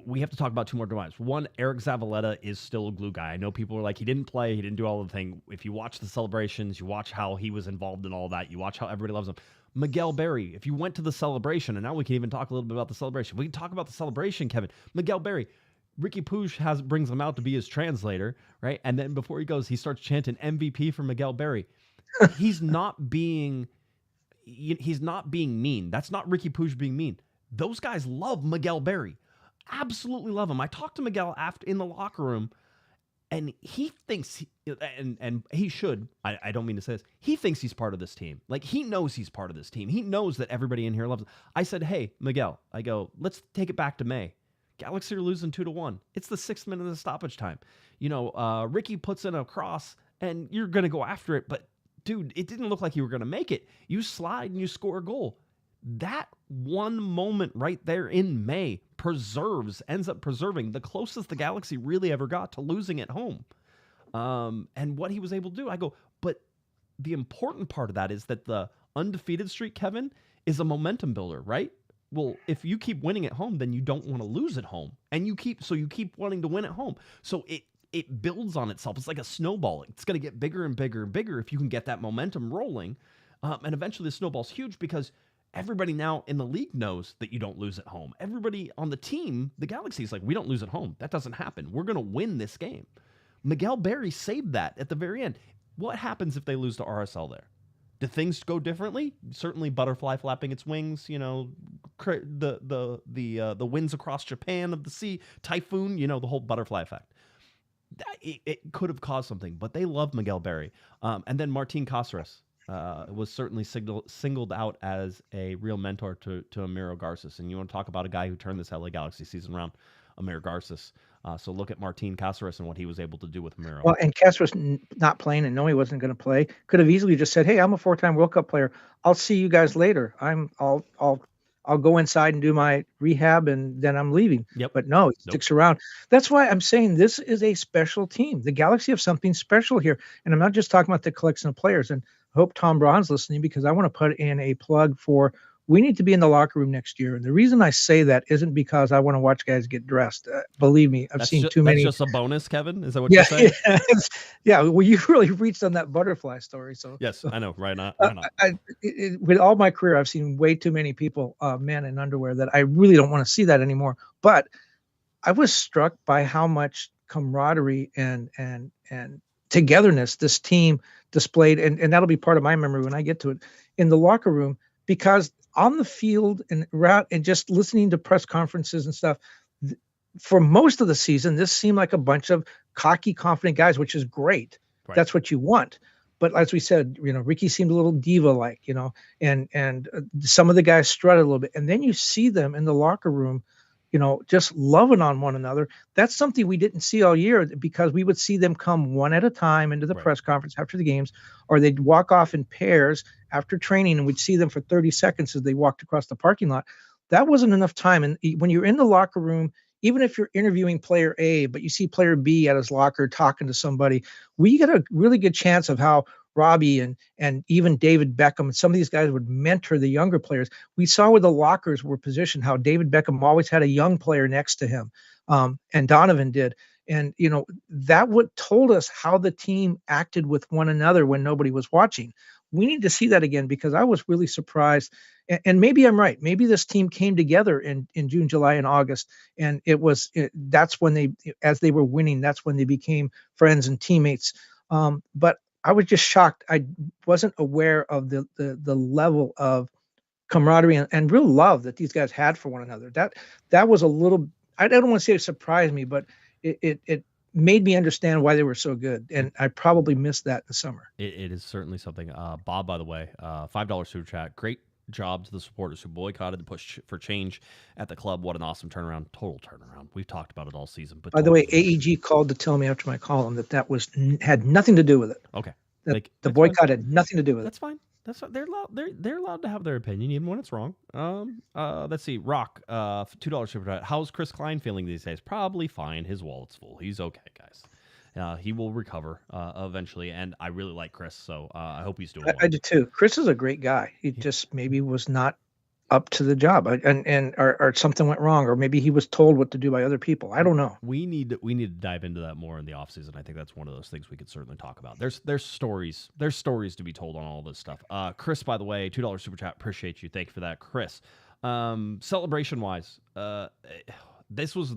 we have to talk about two more guys. One, Eric Zavaleta is still a glue guy. I know people are like, he didn't play, he didn't do all the thing. If you watch the celebrations, you watch how he was involved in all that, you watch how everybody loves him. Miguel Berry, if you went to the celebration, and now we can even talk a little bit about the celebration. We can talk about the celebration, Kevin. Miguel Berry, Ricky Puig brings him out to be his translator, right? And then before he goes, he starts chanting MVP for Miguel Berry. He's not being mean. That's not Ricky Puig being mean. Those guys love Miguel Berry. Absolutely love him. I talked to Miguel after in the locker room, and he thinks, and he should, I don't mean to say this, he thinks he's part of this team. Like, he knows he's part of this team. He knows that everybody in here loves him. I said, hey, Miguel, I go, let's take it back to May. Galaxy are losing 2-1. It's the 6th minute of the stoppage time. Ricky puts in a cross, and you're going to go after it, but, dude, it didn't look like you were going to make it. You slide and you score a goal. That one moment right there in May ends up preserving the closest the Galaxy really ever got to losing at home. And what he was able to do, I go, but the important part of that is that the undefeated streak, Kevin, is a momentum builder, right? Well, if you keep winning at home, then you don't want to lose at home. And you keep wanting to win at home. So it builds on itself. It's like a snowball. It's going to get bigger and bigger and bigger if you can get that momentum rolling. And eventually the snowball's huge because everybody now in the league knows that you don't lose at home. Everybody on the team, the Galaxy, is like, we don't lose at home. That doesn't happen. We're going to win this game. Miguel Berry saved that at the very end. What happens if they lose to RSL there? Do things go differently? Certainly butterfly flapping its wings, the winds across Japan of the sea, typhoon, the whole butterfly effect. It could have caused something, but they love Miguel Berry. And then Martin Cáceres. Was certainly singled out as a real mentor to Amiro Garces. And you want to talk about a guy who turned this LA Galaxy season around, Amiro Garces. So look at Martin Cáceres and what he was able to do with Amiro. Well, and Cáceres not playing and knowing he wasn't going to play could have easily just said, hey, I'm a 4-time World Cup player. I'll see you guys later. I'll go inside and do my rehab and then I'm leaving. Yep. But no, he sticks around. That's why I'm saying this is a special team. The Galaxy have something special here. And I'm not just talking about the collection of players. And I hope Tom Braun's listening because I want to put in a plug for we need to be in the locker room next year. And the reason I say that isn't because I want to watch guys get dressed. Believe me, I've seen too many. That's just a bonus, Kevin? Is that what you're saying? Yeah. Well, you really reached on that butterfly story. So yes, I know. Right now. With all my career, I've seen way too many people, men in underwear, that I really don't want to see that anymore. But I was struck by how much camaraderie and togetherness this team displayed, and that'll be part of my memory when I get to it, in the locker room, because on the field and just listening to press conferences and stuff, for most of the season, this seemed like a bunch of cocky, confident guys, which is great. Right. That's what you want. But as we said, Ricky seemed a little diva-like, and some of the guys strutted a little bit. And then you see them in the locker room, just loving on one another. That's something we didn't see all year because we would see them come one at a time into the press conference after the games, or they'd walk off in pairs after training, and we'd see them for 30 seconds as they walked across the parking lot. That wasn't enough time. And when you're in the locker room, even if you're interviewing player A, but you see player B at his locker talking to somebody, we get a really good chance of how Robbie and even David Beckham and some of these guys would mentor the younger players. We saw where the lockers were positioned, how David Beckham always had a young player next to him, and Donovan did. And, that what told us how the team acted with one another when nobody was watching. We need to see that again because I was really surprised. And maybe I'm right. Maybe this team came together in June, July, and August. And that's when as they were winning, that's when they became friends and teammates. But I was just shocked. I wasn't aware of the level of camaraderie and real love that these guys had for one another. That was a little, I don't want to say it surprised me, but it made me understand why they were so good. And I probably missed that in the summer. It is certainly something. Bob, by the way, $5 super chat. Great job to the supporters who boycotted the push for change at the club. What an awesome turnaround. Total turnaround. We've talked about it all season. But by the way, AEG called to tell me after my column that had nothing to do with it. Okay. The boycott had nothing to do with it. That's fine. they're allowed. They're allowed to have their opinion even when it's wrong. Let's see. Rock, $2 super chat. How's Chris Klein feeling these days? Probably fine. His wallet's full. He's okay, guys. He will recover eventually, and I really like Chris, so I hope he's doing well. I do too. Chris is a great guy. He just maybe was not up to the job, or something went wrong, or maybe he was told what to do by other people. I don't know. We need to dive into that more in the offseason. I think that's one of those things we could certainly talk about. There's stories to be told on all this stuff. Chris, by the way, $2 super chat. Appreciate you. Thank you for that, Chris. Celebration wise, this was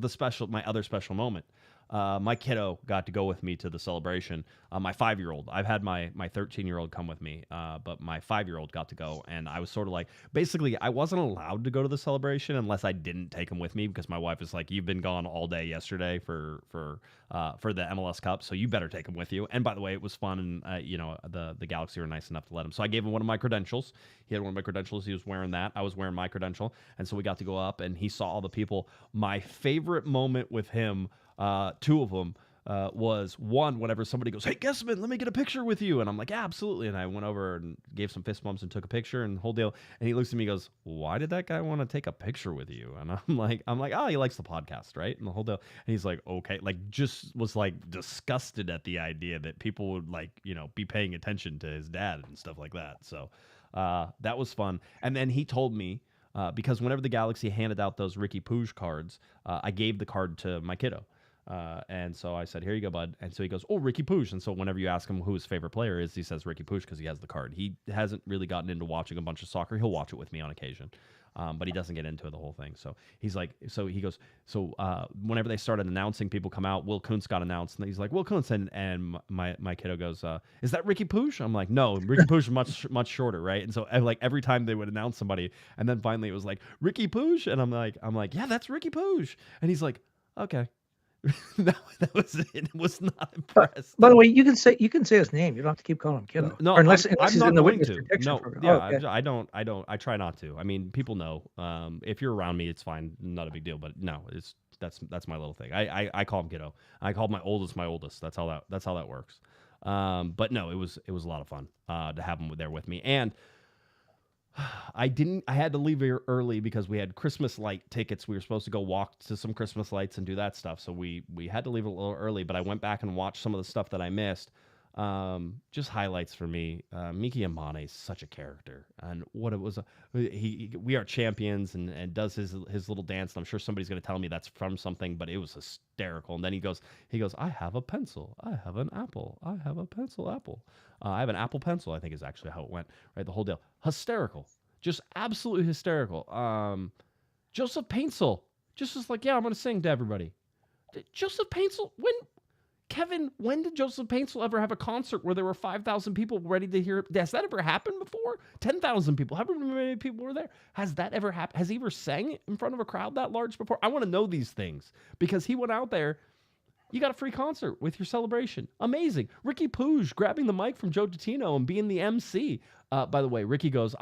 my other special moment. My kiddo got to go with me to the celebration. My 5-year-old. I've had my 13-year-old come with me, but my 5-year-old got to go, and I was sort of like, basically, I wasn't allowed to go to the celebration unless I didn't take him with me, because my wife is like, you've been gone all day yesterday for the MLS Cup, so you better take him with you. And by the way, it was fun, and the Galaxy were nice enough to let him. So I gave him one of my credentials. He had one of my credentials. He was wearing that. I was wearing my credential, and so we got to go up, and he saw all the people. My favorite moment with him, two of them, was one, whenever somebody goes, hey, Guesman, let me get a picture with you. And I'm like, yeah, absolutely. And I went over and gave some fist bumps and took a picture and the whole deal. And he looks at me and goes, why did that guy want to take a picture with you? And I'm like, oh, he likes the podcast, right? And the whole deal. And he's like, okay, like just was like disgusted at the idea that people would be paying attention to his dad and stuff like that. So that was fun. And then he told me, because whenever the Galaxy handed out those Ricky Pooge cards, I gave the card to my kiddo. And so I said, here you go, bud. And so he goes, oh, Ricky Pooge. And so whenever you ask him who his favorite player is, he says Ricky Pooge because he has the card. He hasn't really gotten into watching a bunch of soccer. He'll watch it with me on occasion, but he doesn't get into the whole thing. So he's like, whenever they started announcing people come out, Will Kuntz got announced. And he's like, Will Kuntz. And my kiddo goes, is that Ricky Pooge? I'm like, no, Ricky Pooge is much shorter, right? And so every time they would announce somebody, and then finally it was like, Ricky Pooge? And I'm like, yeah, that's Ricky Pooge. And he's like, okay. that was it. It was not impressed. By the way, you can say his name. You don't have to keep calling him kiddo. No, or unless I'm he's not in the going witness to. protection No, program. yeah, Okay. I don't. I try not to. I mean, people know. If you're around me, it's fine, not a big deal. But no, that's my little thing. I call him kiddo. I call my oldest my oldest. That's how that works. But no, it was a lot of fun to have him there with me. And I had to leave here early because we had Christmas light tickets. We were supposed to go walk to some Christmas lights and do that stuff. So we had to leave a little early, but I went back and watched some of the stuff that I missed. Just highlights for me. Miki Amane is such a character, and what it was. We are champions, and does his little dance. And I'm sure somebody's going to tell me that's from something, but it was hysterical. And then he goes, I have a pencil. I have an apple. I have a pencil apple. I have an apple pencil, I think is actually how it went, right? The whole deal. Hysterical. Just absolutely hysterical. Joseph Paintsel just was like, yeah, I'm going to sing to everybody. Joseph Paintsel, when did Joseph Paintsel ever have a concert where there were 5,000 people ready to hear it? Has that ever happened before? 10,000 people. However many people were there. Has that ever happened? Has he ever sang in front of a crowd that large before? I want to know these things because he went out there. You got a free concert with your celebration. Amazing. Ricky Pooge grabbing the mic from Joe Tutino and being the MC. By the way, Ricky goes,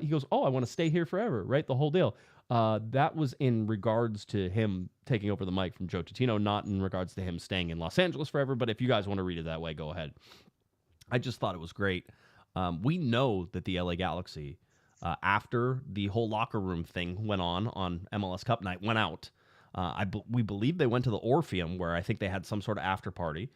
he goes, oh, I want to stay here forever, right? The whole deal. That was in regards to him taking over the mic from Joe Tutino, not in regards to him staying in Los Angeles forever. But if you guys want to read it that way, go ahead. I just thought it was great. We know that the LA Galaxy, after the whole locker room thing went on MLS Cup night, went out. We believe they went to the Orpheum, where I think they had some sort of after party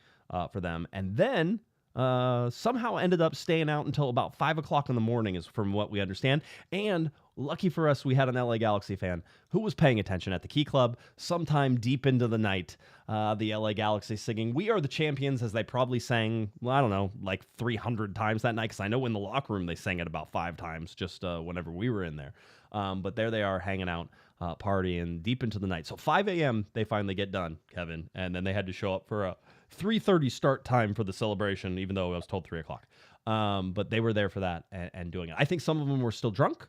for them, and then somehow ended up staying out until about 5 o'clock in the morning, is from what we understand. And lucky for us, we had an LA Galaxy fan who was paying attention at the Key Club sometime deep into the night. The LA Galaxy singing "We Are the Champions," as they probably sang, well, I don't know, like 300 times that night, because I know in the locker room they sang it about 5 times just whenever we were in there. But there they are hanging out, partying deep into the night. So 5 a.m. they finally get done, Kevin, and then they had to show up for a 3:30 start time for the celebration, even though I was told 3 o'clock. But they were there for that and doing it. I think some of them were still drunk,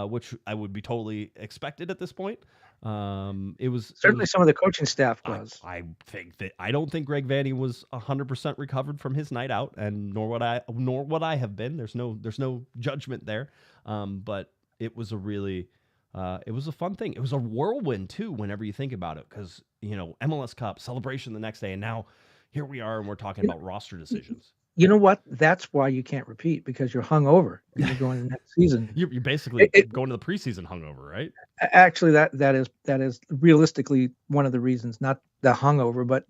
which I would be totally expected at this point. It was Certainly some of the coaching staff was. I don't think Greg Vanney was 100% recovered from his night out, and nor would I have been. There's no judgment there. But it was it was a fun thing. It was a whirlwind too, whenever you think about it, because MLS Cup celebration the next day, and now here we are, and we're talking about roster decisions. You know what? That's why you can't repeat, because you're hungover and you're going to the next season. You're basically going to the preseason hungover, right? Actually, that is realistically one of the reasons, not the hungover, but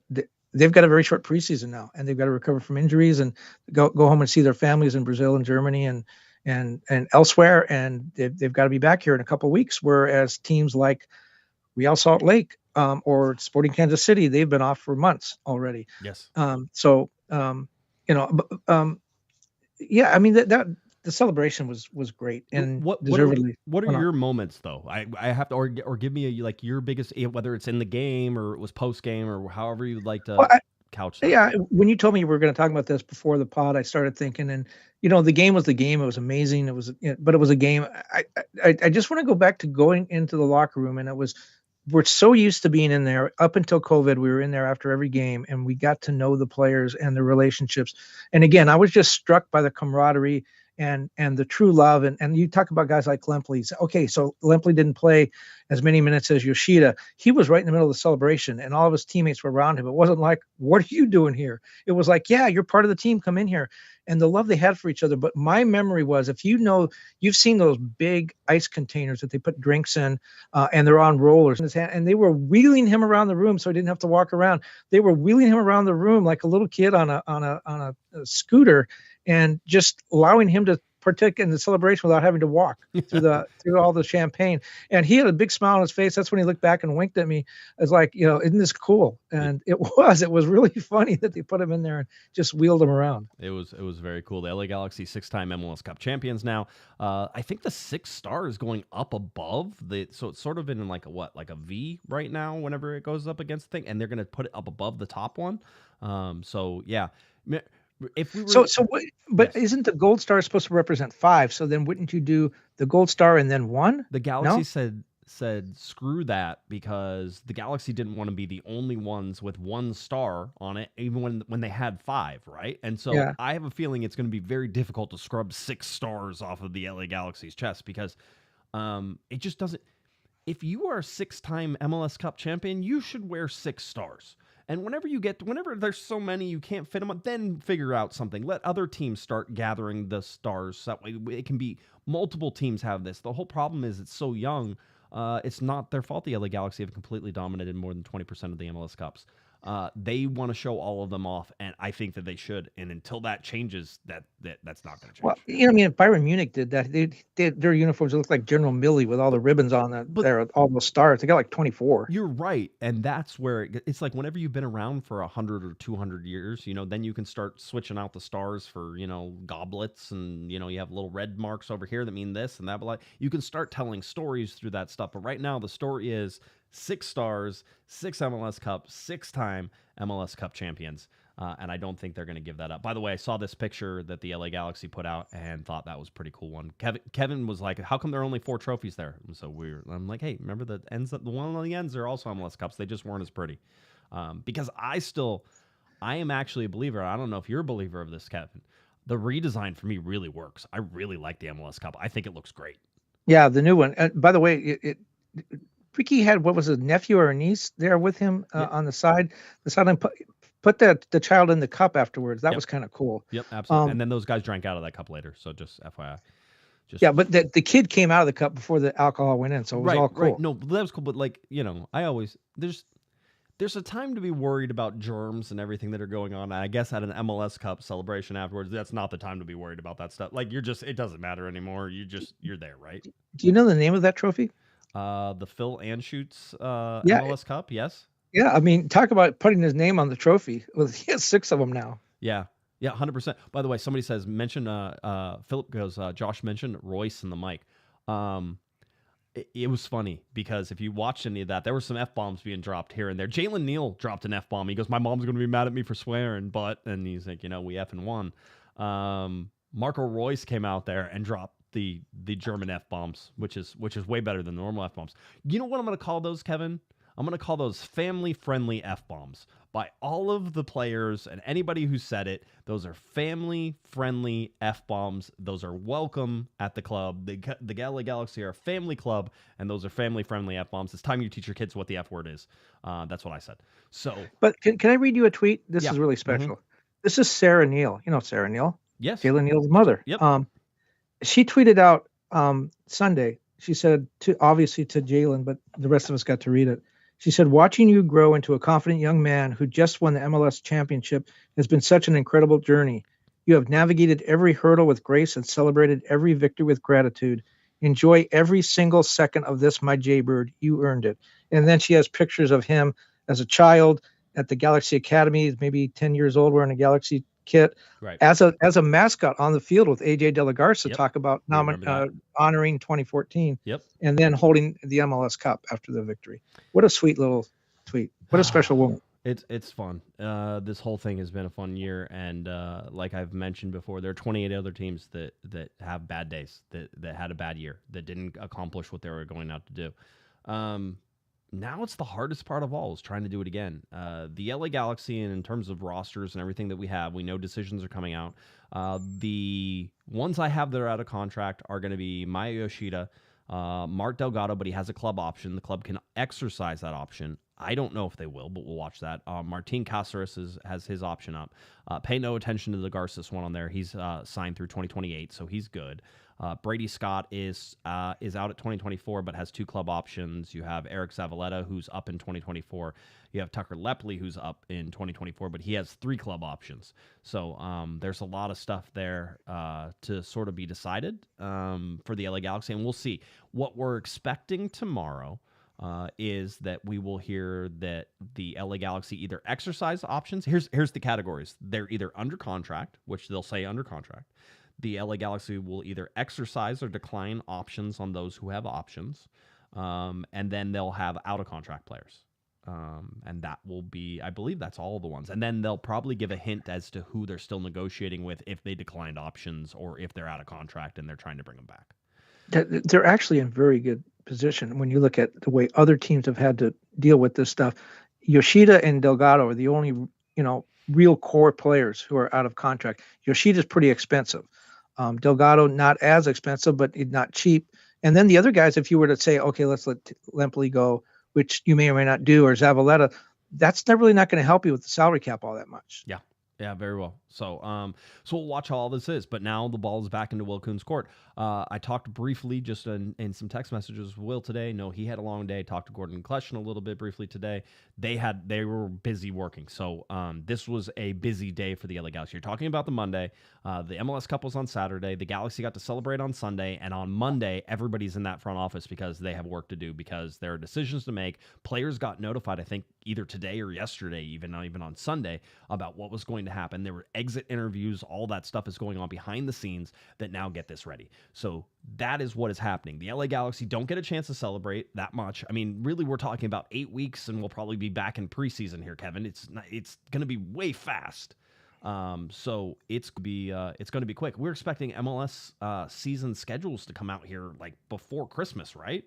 they've got a very short preseason now, and they've got to recover from injuries and go home and see their families in Brazil and Germany and elsewhere, and they've got to be back here in a couple of weeks. Whereas teams like Real Salt Lake or Sporting Kansas City, they've been off for months already. Yes. Yeah, I mean that the celebration was great and deservedly. What are your moments though? I have to or give me your biggest, whether it's in the game or it was post game or however you'd like to couch that. Yeah, when you told me you were going to talk about this before the pod, I started thinking, and the game was the game. It was amazing. It was, but it was a game. I just want to go back to going into the locker room, and we're so used to being in there. Up until COVID, we were in there after every game, and we got to know the players and the relationships. And again, I was just struck by the camaraderie and the true love. And you talk about guys like Lempley. Okay, so Lempley didn't play as many minutes as Yoshida. He was right in the middle of the celebration, and all of his teammates were around him. It wasn't like, what are you doing here? It was like, yeah, you're part of the team. Come in here. And the love they had for each other. But my memory was, if you've seen those big ice containers that they put drinks in, and they're on rollers in his hand, and they were wheeling him around the room so he didn't have to walk around. They were wheeling him around the room like a little kid on a scooter, and just allowing him to partake in the celebration without having to walk through all the champagne. And he had a big smile on his face. That's when he looked back and winked at me. As like, isn't this cool? And it was really funny that they put him in there and just wheeled him around. It was very cool. The LA Galaxy 6-time MLS Cup champions now. I think the 6 star is going up above so it's sort of in like a V right now whenever it goes up against the thing, and they're going to put it up above the top one. So yeah. If we were, but yes. Isn't the gold star supposed to represent 5? So then wouldn't you do the gold star and then 1? The Galaxy said screw that, because the Galaxy didn't want to be the only ones with 1 star on it, even when they had 5, right? And so yeah. I have a feeling it's going to be very difficult to scrub 6 stars off of the LA Galaxy's chest, because it just doesn't. If you are a 6-time MLS Cup champion, you should wear 6 stars. And whenever there's so many you can't fit them up, then figure out something. Let other teams start gathering the stars. That way it can be multiple teams have this. The whole problem is it's so young. It's not their fault the LA Galaxy have completely dominated more than 20% of the MLS Cups. They want to show all of them off, and I think that they should. And until that changes, that's not going to change. Well, if Bayern Munich did that, their uniforms look like General Millie with all the ribbons on it. There, all those stars. They got like 24. You're right, and that's where it's like whenever you've been around for 100 or 200 years, then you can start switching out the stars for goblets, and you have little red marks over here that mean this and that. But like you can start telling stories through that stuff. But right now, the story is 6 stars, 6 MLS Cup, 6-time MLS Cup champions. And I don't think they're going to give that up. By the way, I saw this picture that the LA Galaxy put out and thought that was a pretty cool one. Kevin was like, how come there are only 4 trophies there? And so I'm like, hey, remember the ends? The one on the ends are also MLS Cups. They just weren't as pretty. Because I am actually a believer. I don't know if you're a believer of this, Kevin. The redesign for me really works. I really like the MLS Cup. I think it looks great. Yeah, the new one. By the way, Ricky had, what was a nephew or a niece there with him on the side. The sideline put the child in the cup afterwards. That was kind of cool. Yep, absolutely. And then those guys drank out of that cup later. So just FYI. Yeah, but the kid came out of the cup before the alcohol went in, so it was all cool. Right. No, that was cool. But I always there's a time to be worried about germs and everything that are going on. I guess at an MLS Cup celebration afterwards, that's not the time to be worried about that stuff. Like it doesn't matter anymore. You're there, right? Do you know the name of that trophy? The Phil Anschutz MLS Cup, yes. Yeah, I mean, talk about putting his name on the trophy. Well, he has 6 of them now. Yeah, 100%. By the way, somebody says, Philip goes, Josh mentioned Royce and the mic. It was funny because if you watched any of that, there were some F-bombs being dropped here and there. Jalen Neal dropped an F-bomb. He goes, my mom's going to be mad at me for swearing, and he's like, we effing won. Marco Royce came out there and dropped the German F-bombs, which is way better than normal F-bombs. You know what I'm going to call those, Kevin? I'm going to call those family-friendly F-bombs. By all of the players and anybody who said it, those are family-friendly F-bombs. Those are welcome at the club. The LA Galaxy are a family club, and those are family-friendly F-bombs. It's time you teach your kids what the F word is. That's what I said. So, but can I read you a tweet? This is really special. This is Sarah Neal. You know Sarah Neal, Yes. Jalen Neal's mother. Yep. She tweeted out Sunday. She said obviously to Jalen, but the rest of us got to read it. She said, "Watching you grow into a confident young man who just won the MLS championship has been such an incredible journey. You have navigated every hurdle with grace and celebrated every victory with gratitude. Enjoy every single second of this, my Jaybird. You earned it." And then she has pictures of him as a child at the Galaxy Academy, maybe 10 years old, wearing a Galaxy kit, Right. as a mascot on the field with AJ De La Garza. Yep. Talk about Remember that. honoring 2014. Yep. And then holding the MLS Cup after the victory. What a sweet little tweet. What a special woman. It's fun. This whole thing has been a fun year, and like I've mentioned before, there are 28 other teams that have bad days, that had a bad year, that didn't accomplish what they were going out to do. Now it's the hardest part of all, is trying to do it again. The LA Galaxy, and in terms of rosters and everything that we have, we know decisions are coming out. The ones I have that are out of contract are going to be Maya Yoshida, Mark Delgado, but he has a club option. The club can exercise that option. I don't know if they will, but we'll watch that. Martin Cáceres has his option up. Pay no attention to the Garces one on there. He's signed through 2028, so he's good. Brady Scott is out at 2024, but has 2 club options. You have Eric Zavaleta, who's up in 2024. You have Tucker Lepley, who's up in 2024, but he has 3 club options. So there's a lot of stuff there to sort of be decided for the LA Galaxy, and we'll see. What we're expecting tomorrow is that we will hear that the LA Galaxy either exercise options. Here's the categories. They're either under contract, which they'll say under contract. The LA Galaxy will either exercise or decline options on those who have options, and then they'll have out-of-contract players. And that will be, I believe that's all the ones. And then they'll probably give a hint as to who they're still negotiating with if they declined options or if they're out of contract and they're trying to bring them back. They're actually in very good position when you look at the way other teams have had to deal with this stuff. Yoshida and Delgado are the only, real core players who are out of contract. Yoshida's pretty expensive. Delgado, not as expensive, but not cheap. And then the other guys, if you were to say, okay, let's let Lempley go, which you may or may not do, or Zavaleta, that's really not going to help you with the salary cap all that much. Yeah, very well. So we'll watch how all this is. But now the ball is back into Will Kuhn's court. I talked briefly just in some text messages with Will today. No, he had a long day. Talked to Gordon Kleshn a little bit briefly today. They were busy working. So this was a busy day for the LA Galaxy. You're talking about the Monday. The MLS Cup was on Saturday. The Galaxy got to celebrate on Sunday. And on Monday, everybody's in that front office because they have work to do, because there are decisions to make. Players got notified, I think, either today or yesterday, not even on Sunday, about what was going to happen. There were exit interviews. All that stuff is going on behind the scenes that now get this ready. So that is what is happening. The LA Galaxy don't get a chance to celebrate that much. I mean, really, we're talking about 8 weeks, and we'll probably be back in preseason here, Kevin. It's going to be way fast. So it's going to be quick. We're expecting MLS season schedules to come out here like before Christmas, right?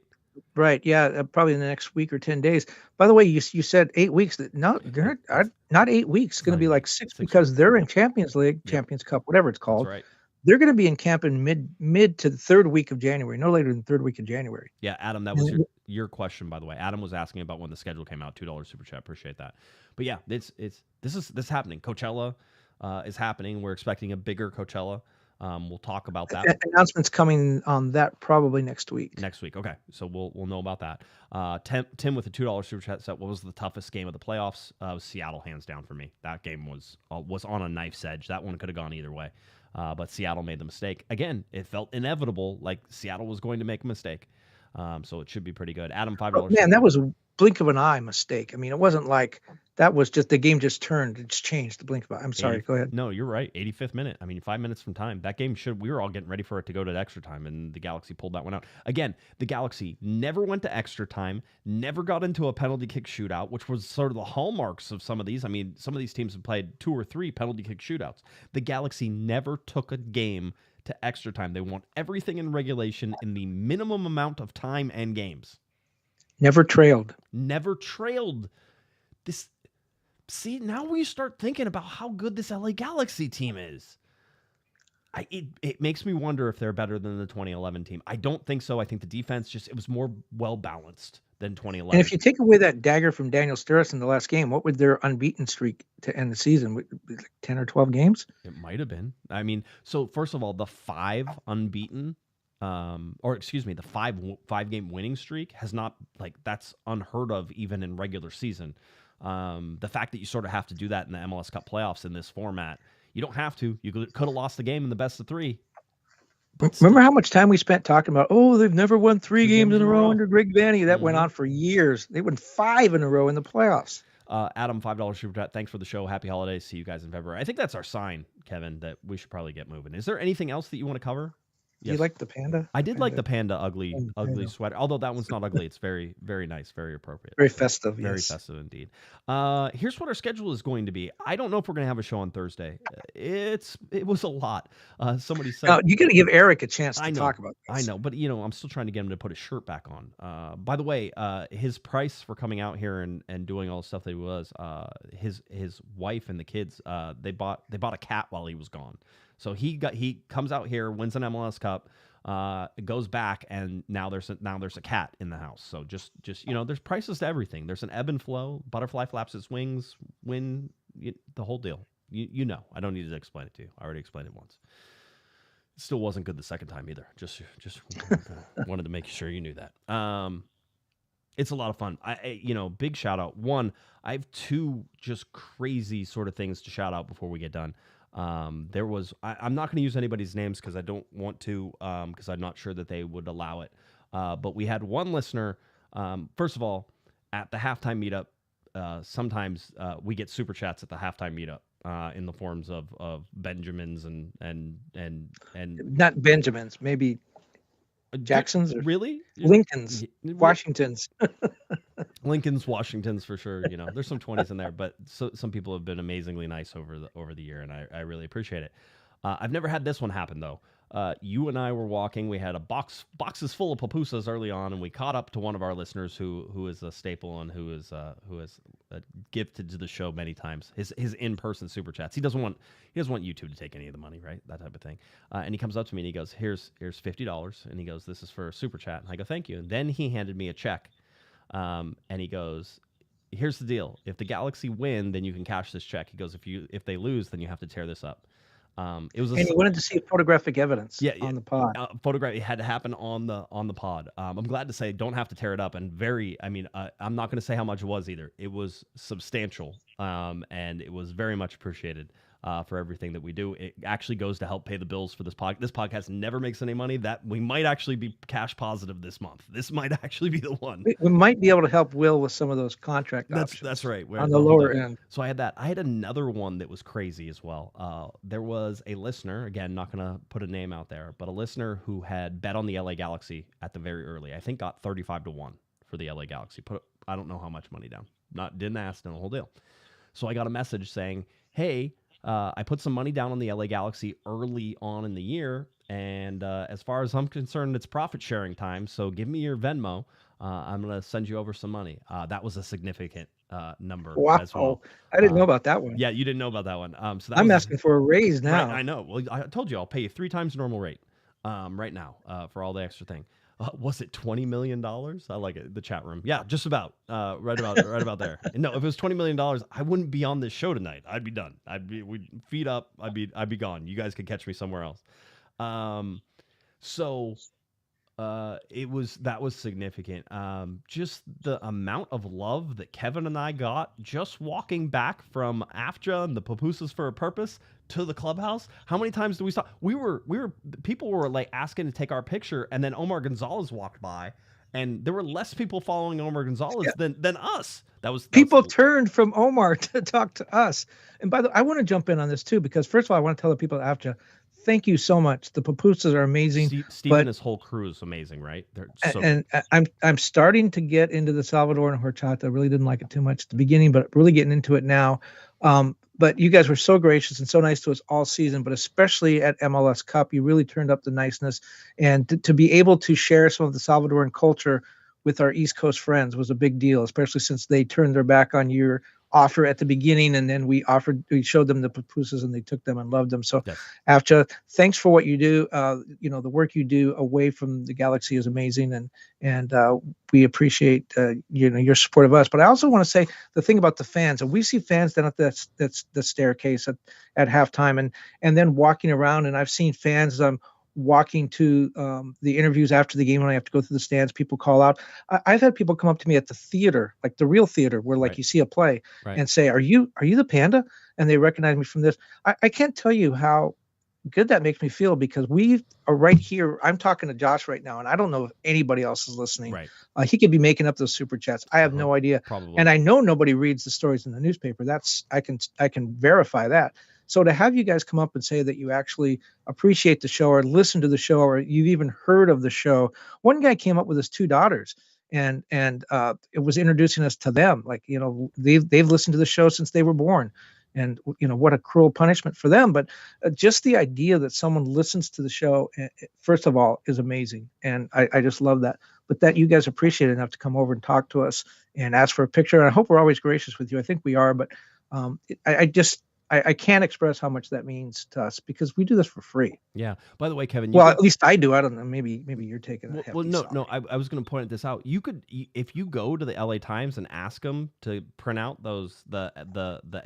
Right. Yeah. Probably in the next week or 10 days. By the way, you said 8 weeks. No, they're not 8 weeks. It's going to be like six because they're in Champions League, Champions Cup, whatever it's called. That's right. They're going to be in camp in mid to the 3rd week of January, no later than the 3rd week of January. Yeah, Adam, that was your question, by the way. Adam was asking about when the schedule came out. $2 super chat. Appreciate that. But yeah, this is happening. Coachella is happening. We're expecting a bigger Coachella. We'll talk about that. Announcements coming on that probably next week. Next week, okay. So we'll know about that. Tim with a $2 super chat said, "What was the toughest game of the playoffs?" Seattle, hands down for me. That game was on a knife's edge. That one could have gone either way, but Seattle made the mistake. Again, it felt inevitable, like Seattle was going to make a mistake. So it should be pretty good. Adam, $5. Man, that was a blink of an eye mistake. I mean, it wasn't like that was just the game just turned. It's changed. The blink of an eye. I'm sorry. Go ahead. No, you're right. 85th minute. I mean, 5 minutes from time. That game we were all getting ready for it to go to extra time, and the Galaxy pulled that one out. Again, the Galaxy never went to extra time, never got into a penalty kick shootout, which was sort of the hallmarks of some of these. I mean, some of these teams have played 2 or 3 penalty kick shootouts. The Galaxy never took a game to extra time. They want everything in regulation in the minimum amount of time and games. Never trailed. This. See, now we start thinking about how good this LA Galaxy team is. It makes me wonder if they're better than the 2011 team. I don't think so. I think the defense it was more well balanced than 2011. And if you take away that dagger from Daniel Sturris in the last game, what would their unbeaten streak to end the season? Would it be like 10 or 12 games? It might have been. I mean, so first of all, the 5 unbeaten, the 5-game winning streak has not, like, that's unheard of even in regular season. The fact that you sort of have to do that in the MLS Cup playoffs in this format, you don't have to. You could have lost the game in the best of 3. Remember how much time we spent talking about, they've never won 3 games in a row under Greg Vanney. That went on for years. They won 5 in a row in the playoffs. Adam, $5 super chat. Thanks for the show. Happy holidays. See you guys in February. I think that's our sign, Kevin, that we should probably get moving. Is there anything else that you want to cover? Do you like the panda? I did like the panda ugly sweater. Although that one's not ugly. It's very, very nice, very appropriate. Very festive. Very festive indeed. Here's what our schedule is going to be. I don't know if we're going to have a show on Thursday. It was a lot. Somebody said... Now, you got to give Eric a chance to talk about this. I know, but I'm still trying to get him to put his shirt back on. By the way, his price for coming out here and doing all the stuff that he was, his wife and the kids, they bought a cat while he was gone. So he comes out here, wins an MLS Cup, goes back, and now there's a cat in the house. So just there's prices to everything. There's an ebb and flow. Butterfly flaps its wings, the whole deal. You know, I don't need to explain it to you. I already explained it once. It still wasn't good the second time either. Just wanted to make sure you knew that. It's a lot of fun. Big shout out. One, I have 2 just crazy sort of things to shout out before we get done. I'm not going to use anybody's names because I don't want to, because I'm not sure that they would allow it. But we had one listener, first of all, at the halftime meetup. Sometimes we get super chats at the halftime meetup in the forms of Benjamins and not Benjamins, maybe Jacksons, or really Lincolns, Washingtons. Lincoln's, Washington's for sure. There's some 20s in there, but some people have been amazingly nice over the year, and I really appreciate it. I've never had this one happen though. You and I were walking. We had boxes full of pupusas early on, and we caught up to one of our listeners who is a staple and who has gifted to the show many times. His in-person super chats. He doesn't want YouTube to take any of the money, right? That type of thing. And he comes up to me and he goes, "Here's $50," and he goes, "This is for a super chat." And I go, "Thank you." And then he handed me a check, and he goes, "Here's the deal. If the Galaxy win, then you can cash this check." He goes, "If they lose, then you have to tear this up." And he wanted to see photographic evidence on the pod. It had to happen on the pod. I'm glad to say don't have to tear it up. And I'm not going to say how much it was either. It was substantial, and it was very much appreciated for everything that we do. It actually goes to help pay the bills for this podcast. This podcast never makes any money. That we might actually be cash positive this month. This might actually be the one. We might be able to help Will with some of those contract options. That's right. On the lower end. So I had that. I had another one that was crazy as well. There was a listener, again, not going to put a name out there, but a listener who had bet on the LA Galaxy at the very early. I think got 35-1 for the LA Galaxy. I don't know how much money down. Didn't ask, and the whole deal. So I got a message saying, "Hey, I put some money down on the LA Galaxy early on in the year, and as far as I'm concerned, it's profit sharing time. So give me your Venmo. I'm going to send you over some money." That was a significant number as well. I didn't know about that one. Yeah, you didn't know about that one. So I'm asking for a raise now. Right, I know. Well, I told you I'll pay you 3 times normal rate right now for all the extra thing. Was it $20 million? I like it. The chat room. Yeah, just about. Right about there. No, if it was $20 million, I wouldn't be on this show tonight. I'd be done. We'd feet up. I'd be gone. You guys could catch me somewhere else. That was significant. Just the amount of love that Kevin and I got just walking back from AFJA and the Pupusas for a Purpose to the clubhouse. How many times did we stop? People were like asking to take our picture, and then Omar Gonzalez walked by, and there were less people following Omar Gonzalez than us. People turned from Omar to talk to us. And by the way, I want to jump in on this too, because first of all, I want to tell the people at AFJA, thank you so much. The pupusas are amazing. Steve and his whole crew is amazing, right? I'm starting to get into the Salvadoran horchata. Really didn't like it too much at the beginning, but really getting into it now. But you guys were so gracious and so nice to us all season, but especially at MLS Cup, you really turned up the niceness. And to be able to share some of the Salvadoran culture with our East Coast friends was a big deal, especially since they turned their back on your offer at the beginning, and then we showed them the pupusas, and they took them and loved them. So, Yes. after, thanks for what you do. The work you do away from the Galaxy is amazing, and we appreciate your support of us. But I also want to say the thing about the fans, and we see fans down at the staircase at halftime, and then walking around, and I've seen fans walking to the interviews after the game when I have to go through the stands. People call out. I've had people come up to me at the theater, like the real theater, where like Right. you see a play, Right. and say, "Are you the Panda?" And they recognize me from this. I can't tell you how good that makes me feel, because we are right here. I'm talking to Josh right now, and I don't know if anybody else is listening. Right. He could be making up those super chats. I have no idea. Probably. And I know nobody reads the stories in the newspaper. I can verify that. So to have you guys come up and say that you actually appreciate the show, or listen to the show, or you've even heard of the show. One guy came up with his 2 daughters, and it was introducing us to them. Like, they've listened to the show since they were born, and what a cruel punishment for them. But just the idea that someone listens to the show, first of all, is amazing, and I just love that. But that you guys appreciate it enough to come over and talk to us and ask for a picture. And I hope we're always gracious with you. I think we are, but I can't express how much that means to us, because we do this for free. Yeah. By the way, Kevin. Well, at least I do. I don't know. Maybe you're taking a hefty Well, no. salary. I was going to point this out. You could, if you go to the LA Times and ask them to print out the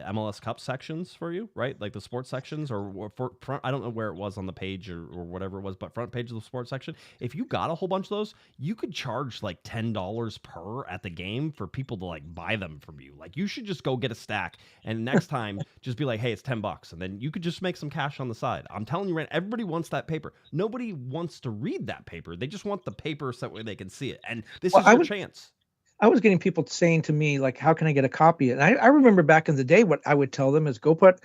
MLS Cup sections for you, right? Like the sports sections, or for front. I don't know where it was on the page or whatever it was, but front page of the sports section. If you got a whole bunch of those, you could charge like $10 per at the game for people to like buy them from you. Like, you should just go get a stack, and next time just be like, hey, it's $10, and then you could just make some cash on the side. I'm telling you, right? Everybody wants that paper. Nobody wants to read that paper. They just want the paper so that way they can see it. And this is your chance. I was getting people saying to me, like, how can I get a copy? And I remember back in the day, what I would tell them is go put,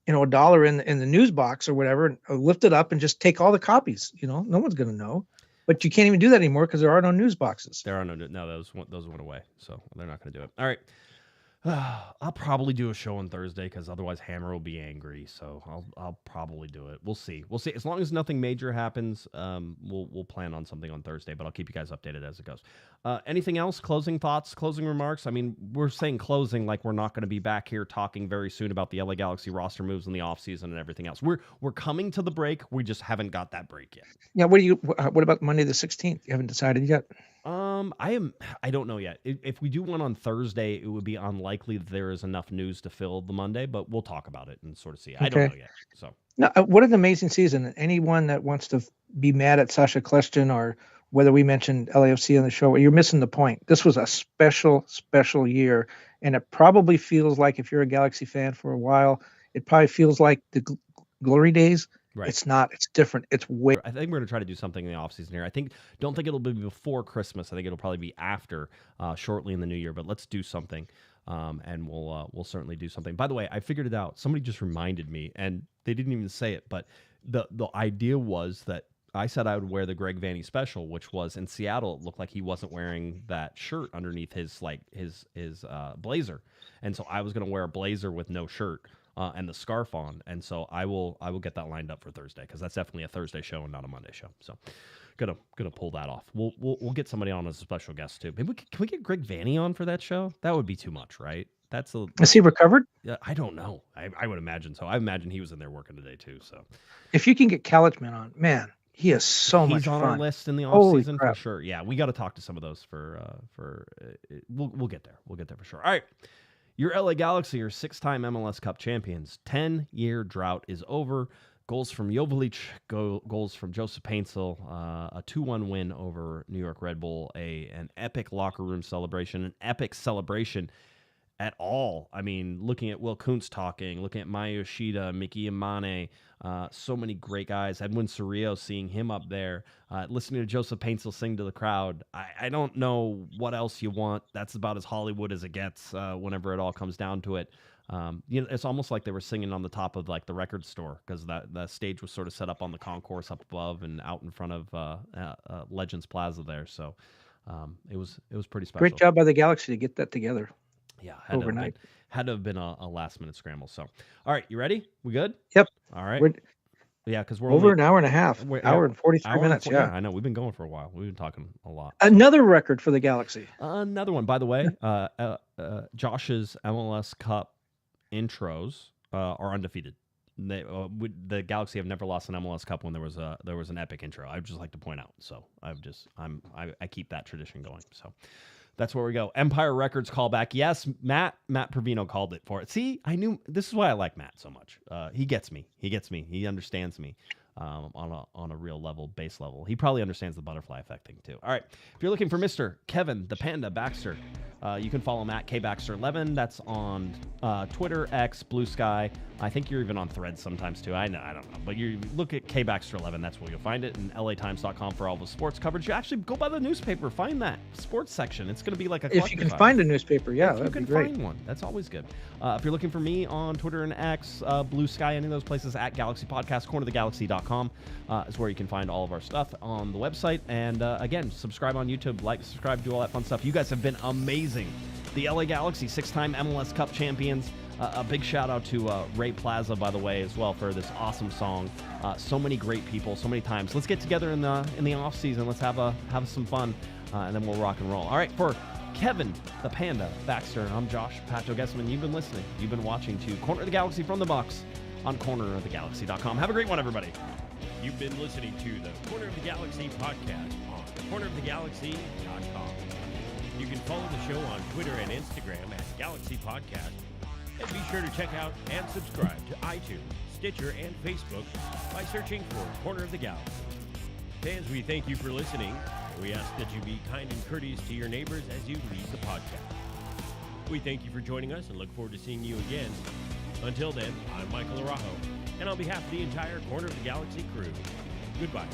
$1 in the news box or whatever, and lift it up and just take all the copies. No one's going to know. But you can't even do that anymore, because there are no news boxes. There are no, those went away. So they're not going to do it. All right. I'll probably do a show on Thursday, because otherwise Hammer will be angry. So I'll probably do it. We'll see. As long as nothing major happens, we'll plan on something on Thursday. But I'll keep you guys updated as it goes. Anything else? Closing thoughts? Closing remarks? I mean, we're saying closing like we're not going to be back here talking very soon about the LA Galaxy roster moves in the offseason and everything else. We're coming to the break. We just haven't got that break yet. Yeah. What about Monday the 16th? You haven't decided yet? I don't know yet. If we do one on Thursday, it would be unlikely that there is enough news to fill the Monday, but we'll talk about it and sort of see. I don't know yet. So No, what an amazing season. Anyone that wants to be mad at Sasha Kleston, or whether we mentioned LAFC on the show, you're missing the point. This was a special, special year, and it probably feels like, if you're a Galaxy fan for a while, it probably feels like the glory days. Right. It's not. It's different. It's way. I think we're going to try to do something in the offseason here. Don't think it'll be before Christmas. I think it'll probably be after, shortly in the new year. But let's do something, and we'll certainly do something. By the way, I figured it out. Somebody just reminded me, and they didn't even say it, but the idea was that I said I would wear the Greg Vanney special, which was in Seattle. It looked like he wasn't wearing that shirt underneath his blazer, and so I was going to wear a blazer with no shirt. And the scarf on, and so I will get that lined up for Thursday, because that's definitely a Thursday show and not a Monday show. So, gonna pull that off. We'll get somebody on as a special guest too. Maybe can we get Greg Vanney on for that show? That would be too much, right? Is he recovered? I don't know. I would imagine so. I imagine he was in there working today too. So, if you can get Calif on, man, he is so much fun. He's on our list in the off season for sure. Yeah, we got to talk to some of those we'll get there. We'll get there for sure. All right. Your LA Galaxy are 6-time MLS Cup champions. 10-year drought is over. Goals from Jovalic, goals from Joseph Paintsel, a 2-1 win over New York Red Bull, an epic locker room celebration, an epic celebration at all. I mean, looking at Will Kuntz talking, looking at Maya Yoshida, Mickey Imane, so many great guys. Edwin Cerrillo, seeing him up there, listening to Joseph Paintsel sing to the crowd. I don't know what else you want. That's about as Hollywood as it gets whenever it all comes down to it. It's almost like they were singing on the top of like the record store, because the stage was sort of set up on the concourse up above and out in front of Legends Plaza there. So it was pretty special. Great job by the Galaxy to get that together. Yeah, had to have been a last minute scramble. So, all right, you ready? We good? Yep. All right. Yeah, because we're Over only, an hour and a half, hour and 43 hour and minutes. 40 Yeah. I know. We've been going for a while. We've been talking a lot. Another record for the Galaxy. Another one, by the way. Josh's MLS Cup intros are undefeated. The Galaxy have never lost an MLS Cup when there was an epic intro. I'd just like to point out. So I keep that tradition going. So that's where we go. Empire Records callback. Yes, Matt Provino called it for it. See, I knew this is why I like Matt so much. He gets me. He understands me. On a real level, base level. He probably understands the butterfly effect thing too. All right. If you're looking for Mr. Kevin the Panda Baxter, you can follow him at KBaxter11. That's on Twitter, X, Blue Sky. I think you're even on Threads sometimes too. I don't know. But you look at KBaxter11. That's where you'll find it. And LATimes.com for all the sports coverage. You actually go by the newspaper. Find that sports section. It's going to be like a If you can find a newspaper, yeah, that'd be great. Find one. That's always good. If you're looking for me on Twitter and X, Blue Sky, any of those places, at Galaxy Podcast, cornerthegalaxy.com is where you can find all of our stuff on the website. And again, subscribe on YouTube, like, subscribe, do all that fun stuff. You guys have been amazing. The LA Galaxy, 6-time MLS Cup champions. A big shout out to Ray Plaza, by the way, as well, for this awesome song. So many great people, so many times. Let's get together in the off season. Let's have some fun, and then we'll rock and roll. All right, for Kevin the Panda Baxter, I'm Josh Pato Guesman. You've been listening. You've been watching to Corner of the Galaxy from the box on cornerofthegalaxy.com. Have a great one, everybody. You've been listening to the Corner of the Galaxy podcast on cornerofthegalaxy.com. You can follow the show on Twitter and Instagram at Galaxy Podcast. And be sure to check out and subscribe to iTunes, Stitcher, and Facebook by searching for Corner of the Galaxy. Fans, we thank you for listening. We ask that you be kind and courteous to your neighbors as you leave the podcast. We thank you for joining us and look forward to seeing you again. Until then, I'm Michael Araujo, and on behalf of the entire Corner of the Galaxy crew, goodbye.